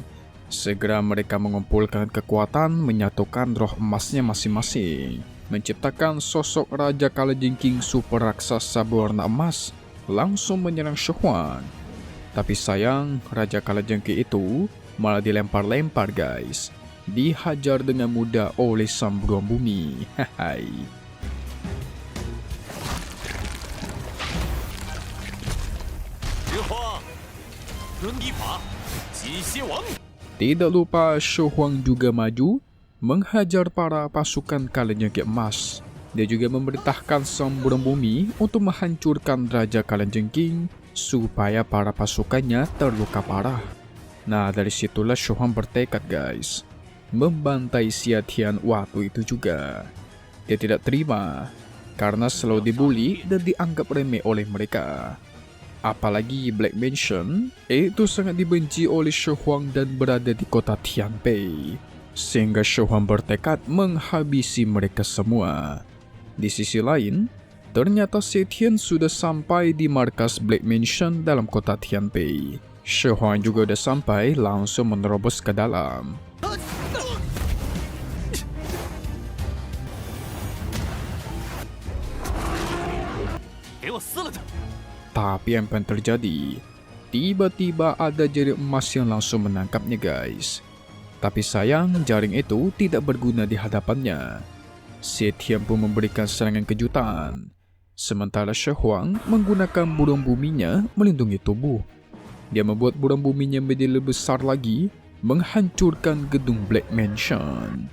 Segera mereka mengumpulkan kekuatan, menyatukan roh emasnya masing-masing, menciptakan sosok Raja Kalajengking super raksasa berwarna emas, langsung menyerang Shu Huang. Tapi sayang, Raja Kalajengking itu malah dilempar-lempar guys. Dihajar dengan mudah oleh samburan bumi. Tidak lupa Shu Huang juga maju menghajar para pasukan Kalajengking Emas. Dia juga memerintahkan samburan bumi untuk menghancurkan Raja Kalajengking supaya para pasukannya terluka parah. Nah, dari situlah Shu Huang bertekad guys, membantai Xie Tian waktu itu juga. Dia tidak terima karena selalu dibully dan dianggap remeh oleh mereka. Apalagi Black Mansion itu sangat dibenci oleh Shu Huang dan berada di kota Tianpei. Sehingga Shu Huang bertekad menghabisi mereka semua. Di sisi lain, ternyata Xie Tian sudah sampai di markas Black Mansion dalam kota Tianpei. Shu Huang juga udah sampai, langsung menerobos ke dalam. Tapi apa yang terjadi? Tiba-tiba ada jaring emas yang langsung menangkapnya guys. Tapi sayang, jaring itu tidak berguna di hadapannya. Xie Tian pun memberikan serangan kejutan. Sementara Shu Huang menggunakan burung buminya melindungi tubuh. Dia membuat burung buminya menjadi lebih besar lagi, menghancurkan gedung Black Mansion.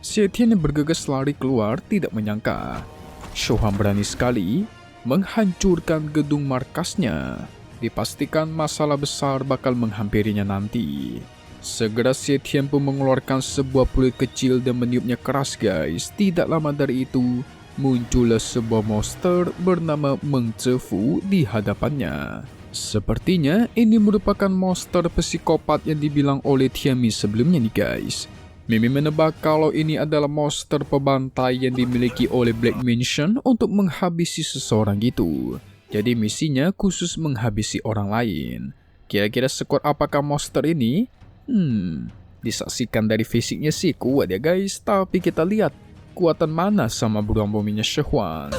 Xie Tian yang bergegas lari keluar tidak menyangka Shu Huang berani sekali menghancurkan gedung markasnya. Dipastikan masalah besar bakal menghampirinya nanti. Segera Xie Tian pun mengeluarkan sebuah peluit kecil dan meniupnya keras guys. Tidak lama dari itu, muncullah sebuah monster bernama Meng Zefu di hadapannya. Sepertinya ini merupakan monster psikopat yang dibilang oleh Tianmi sebelumnya nih guys. Mimi menebak kalau ini adalah monster pembantai yang dimiliki oleh Black Mansion untuk menghabisi seseorang gitu. Jadi misinya khusus menghabisi orang lain. Kira-kira sekuat apakah monster ini? Disaksikan dari fisiknya sih kuat ya guys, tapi kita lihat kuatan mana sama beruang buminya Shi Huang.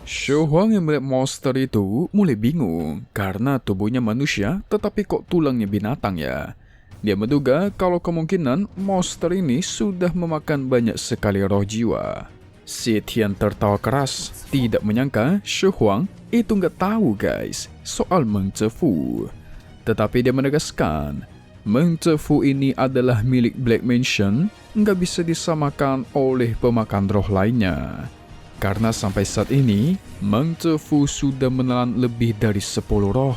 Shi Huang yang melihat monster itu mulai bingung karena tubuhnya manusia tetapi kok tulangnya binatang ya. Dia menduga kalau kemungkinan monster ini sudah memakan banyak sekali roh jiwa. Xie Tian tertawa keras, tidak menyangka Shi Huang itu nggak tahu guys soal Meng Zefu. Tetapi dia menegaskan, Meng Zefu ini adalah milik Black Mansion, nggak bisa disamakan oleh pemakan roh lainnya. Karena sampai saat ini, Meng Zefu sudah menelan lebih dari 10 roh.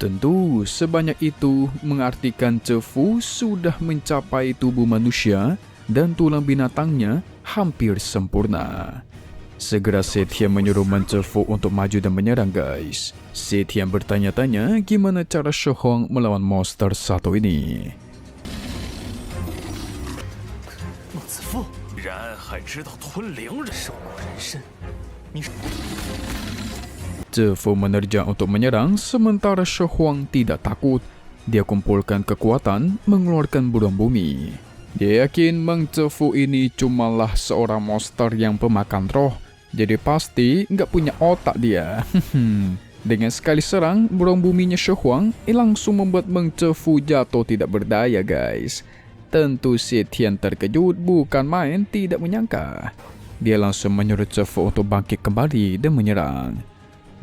Tentu sebanyak itu mengartikan Zefu sudah mencapai tubuh manusia dan tulang binatangnya hampir sempurna. Segera Xie Tian menyuruh Meng Zefu untuk maju dan menyerang guys. Xie Tian bertanya-tanya gimana cara Shi Huang melawan monster satu ini.孟子父，然还知道吞灵人，受过人参，你 Zefu menerjang untuk menyerang sementara Shi Huang tidak takut. Dia kumpulkan kekuatan mengeluarkan beruang bumi. Dia yakin Meng Zefu ini cumalah seorang monster yang pemakan roh, jadi pasti nggak punya otak dia. Dengan sekali serang, beruang buminya Shi Huang langsung membuat Meng Zefu jatuh tidak berdaya guys. Tentu Xie Tian terkejut bukan main, tidak menyangka. Dia langsung menyuruh Zefu untuk bangkit kembali dan menyerang.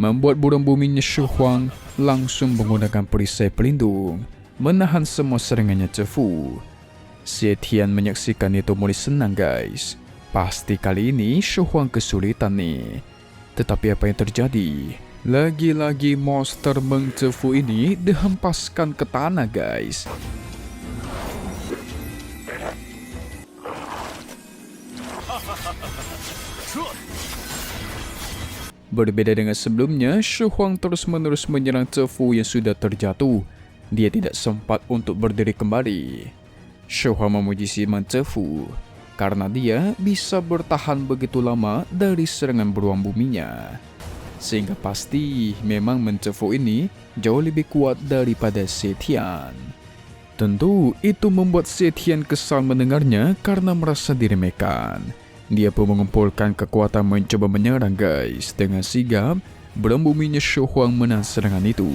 Membuat beruang buminya Shi Huang langsung menggunakan perisai pelindung, menahan semua serangannya Zefu. Xie Tian menyaksikan itu mulai senang guys. Pasti kali ini Shi Huang kesulitan nih. Tetapi apa yang terjadi? Lagi-lagi monster Meng Zefu ini dihempaskan ke tanah guys. Berbeda dengan sebelumnya, Shi Huang terus-menerus menyerang Zefu yang sudah terjatuh. Dia tidak sempat untuk berdiri kembali. Shi Huang memuji si Meng Zefu karena dia bisa bertahan begitu lama dari serangan beruang buminya. Sehingga pasti memang Meng Zefu ini jauh lebih kuat daripada Xie Tian. Tentu itu membuat Xie Tian kesal mendengarnya karena merasa diremehkan. Dia pun mengumpulkan kekuatan mencoba menyerang guys. Dengan sigap, beruang buminya Shi Huang menahan serangan itu.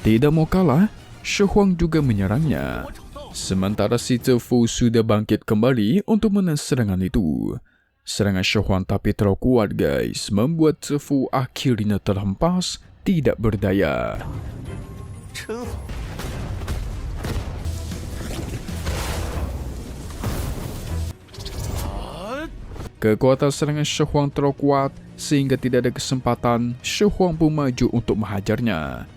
Tidak mau kalah, Shi Huang juga menyerangnya. Sementara si Zefu sudah bangkit kembali untuk menahan serangan itu. Serangan Shi Huang tapi terlalu kuat guys, membuat Zefu akhirnya terhempas, tidak berdaya. Kekuatan serangan Shi Huang terlalu kuat sehingga tidak ada kesempatan Shi Huang pun maju untuk menghajarnya.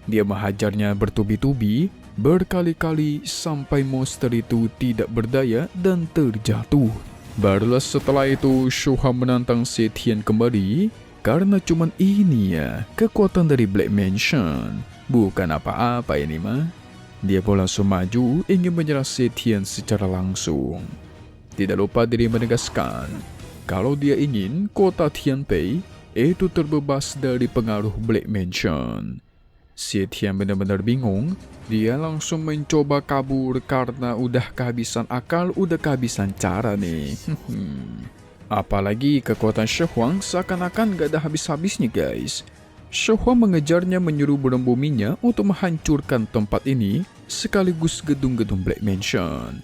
Dia menghajarnya bertubi-tubi, berkali-kali sampai monster itu tidak berdaya dan terjatuh. Barulah setelah itu Shi Huang menantang Xie Tian kembali karena cuman ini ya kekuatan dari Black Mansion. Bukan apa-apa ini mah. Dia pun langsung maju ingin menyerang Xie Tian secara langsung. Tidak lupa diri menegaskan kalau dia ingin kota Tianpei itu terbebas dari pengaruh Black Mansion. Xie Tian benar-benar bingung. Dia langsung mencoba kabur karena udah kehabisan akal, udah kehabisan cara nih. Apalagi kekuatan Shi Huang seakan-akan gak ada habis-habisnya guys. Shi Huang mengejarnya menyuruh beruang buminya untuk menghancurkan tempat ini sekaligus gedung-gedung Black Mansion.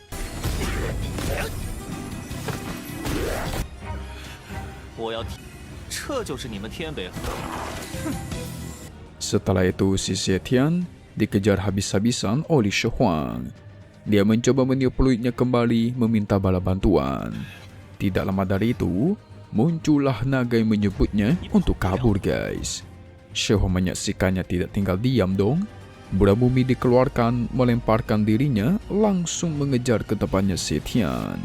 Setelah itu si Xie Tian dikejar habis-habisan oleh Shi Huang. Dia mencoba meniup peluitnya kembali meminta bala bantuan. Tidak lama dari itu, muncullah naga yang menyebutnya untuk kabur guys. She Huang menyaksikannya tidak tinggal diam dong. Bola bumi dikeluarkan melemparkan dirinya langsung mengejar ke depannya Zetian.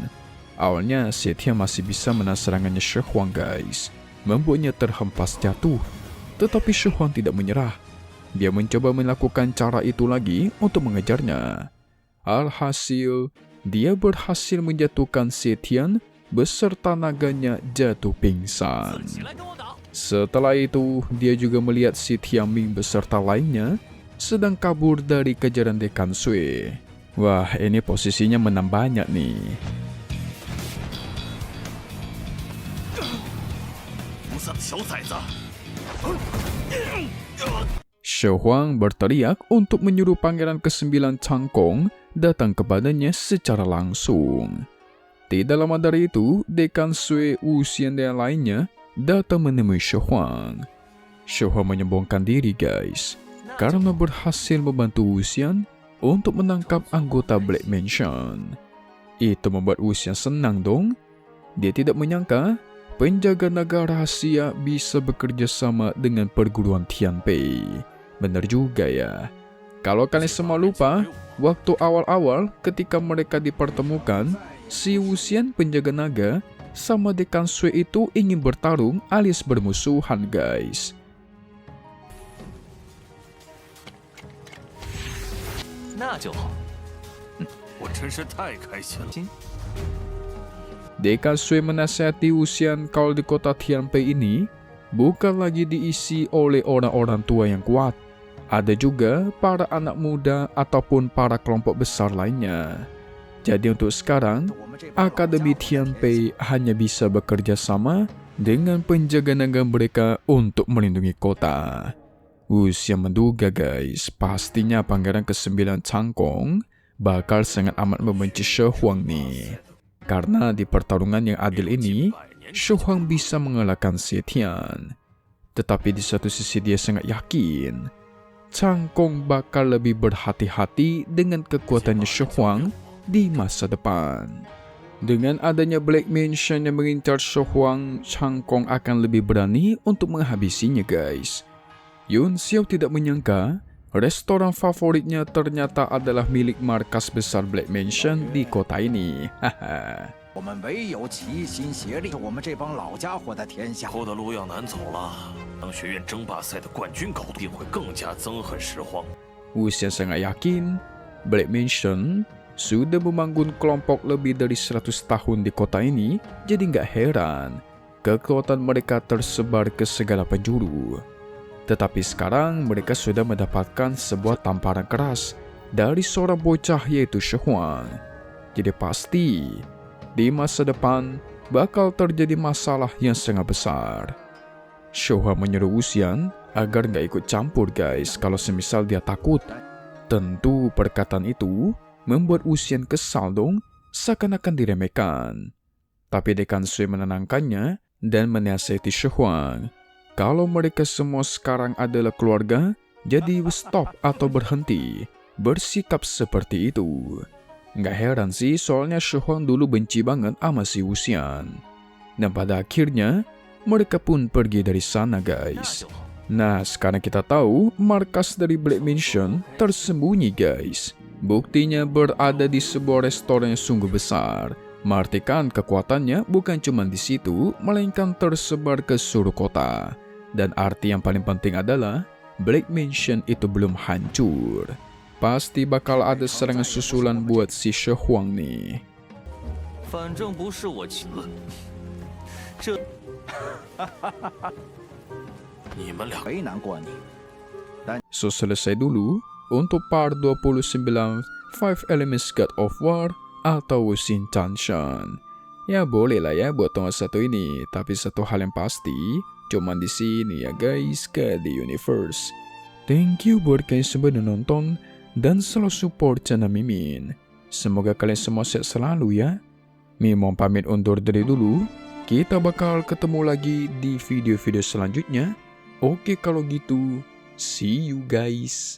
Awalnya Zetian masih bisa menahan serangannya She Huang guys, membuatnya terhempas jatuh. Tetapi She Huang tidak menyerah. Dia mencoba melakukan cara itu lagi untuk mengejarnya. Alhasil, dia berhasil menjatuhkan Zetian beserta naganya jatuh pingsan. Setelah itu, dia juga melihat si Tianming beserta lainnya sedang kabur dari kejaran Dekan Sui. Wah, ini posisinya menang banyak nih. She Huang berteriak untuk menyuruh Pangeran ke-9 Cangkong datang kepadanya secara langsung. Tidak lama dari itu, Dekan Sui, Wu Xian dan lainnya datang menemui She Huang. She Huang menyombongkan diri guys, karena berhasil membantu Wu Xian untuk menangkap anggota Black Mansion. Itu membuat Wu Xian senang dong. Dia tidak menyangka penjaga naga rahasia bisa bekerja sama dengan perguruan Tianpei. Benar juga ya. Kalau kalian semua lupa, waktu awal-awal ketika mereka dipertemukan, si Wu Xian penjaga naga sama Dekan Sui itu ingin bertarung alias bermusuhan guys. Dekan Sui menasihati Wu Xian kalau di kota Tianpei ini bukan lagi diisi oleh orang-orang tua yang kuat. Ada juga para anak muda ataupun para kelompok besar lainnya. Jadi untuk sekarang, Akademi Tianpei hanya bisa bekerja sama dengan penjaga naga mereka untuk melindungi kota. Wu Xian menduga guys, pastinya Pangeran ke-9 Cangkong bakal sangat amat membenci She Huang nih. Karena di pertarungan yang adil ini, She Huang bisa mengalahkan Zetian. Tetapi di satu sisi dia sangat yakin Cangkong bakal lebih berhati-hati dengan kekuatannya She Huang di masa depan. Dengan adanya Black Mansion yang mengincar She Huang, Cangkong akan lebih berani untuk menghabisinya guys. Yun Xiao tidak menyangka restoran favoritnya ternyata adalah milik markas besar Black Mansion di kota ini. Haha. 我们唯有齐心协力，我们这帮老家伙的天下。后的路要难走了，当学院争霸赛的冠军高度定会更加憎恨拾荒。 Wu Xian sangat yakin Black Mansion sudah membangun kelompok lebih dari 100 tahun di kota ini, jadi nggak heran kekuatan mereka tersebar ke segala penjuru. Tetapi sekarang mereka sudah mendapatkan sebuah tamparan keras dari seorang bocah yaitu She Huang. Jadi pasti di masa depan bakal terjadi masalah yang sangat besar. She Huang menyuruh Wu Xian agar nggak ikut campur guys kalau semisal dia takut. Tentu perkataan itu membuat Wu Xian kesal dong, seakan-akan diremehkan. Tapi Dekan Sui menenangkannya dan menasihati She Huang kalau mereka semua sekarang adalah keluarga, jadi stop atau berhenti bersikap seperti itu. Nggak heran sih, soalnya She Huang dulu benci banget sama si Wu Xian. Dan pada akhirnya, mereka pun pergi dari sana guys. Nah, sekarang kita tahu markas dari Black Mansion tersembunyi guys. Buktinya berada di sebuah restoran yang sungguh besar. Mengartikan kekuatannya bukan cuma di situ, melainkan tersebar ke seluruh kota. Dan arti yang paling penting adalah, Black Mansion itu belum hancur. Pasti bakal ada serangan susulan buat si She Huang nih. So selesai dulu untuk part 29 5 Elements God of War atau Wuxin Chanshan. Ya boleh lah ya buat tonton satu ini, tapi satu hal yang pasti, cuman di sini ya guys, ke The Universe. Thank you buat kalian semua yang nonton dan selalu support channel Mimin. Semoga kalian semua sehat selalu ya. Mimin pamit undur diri dulu. Kita bakal ketemu lagi di video-video selanjutnya. Oke kalau gitu, see you guys.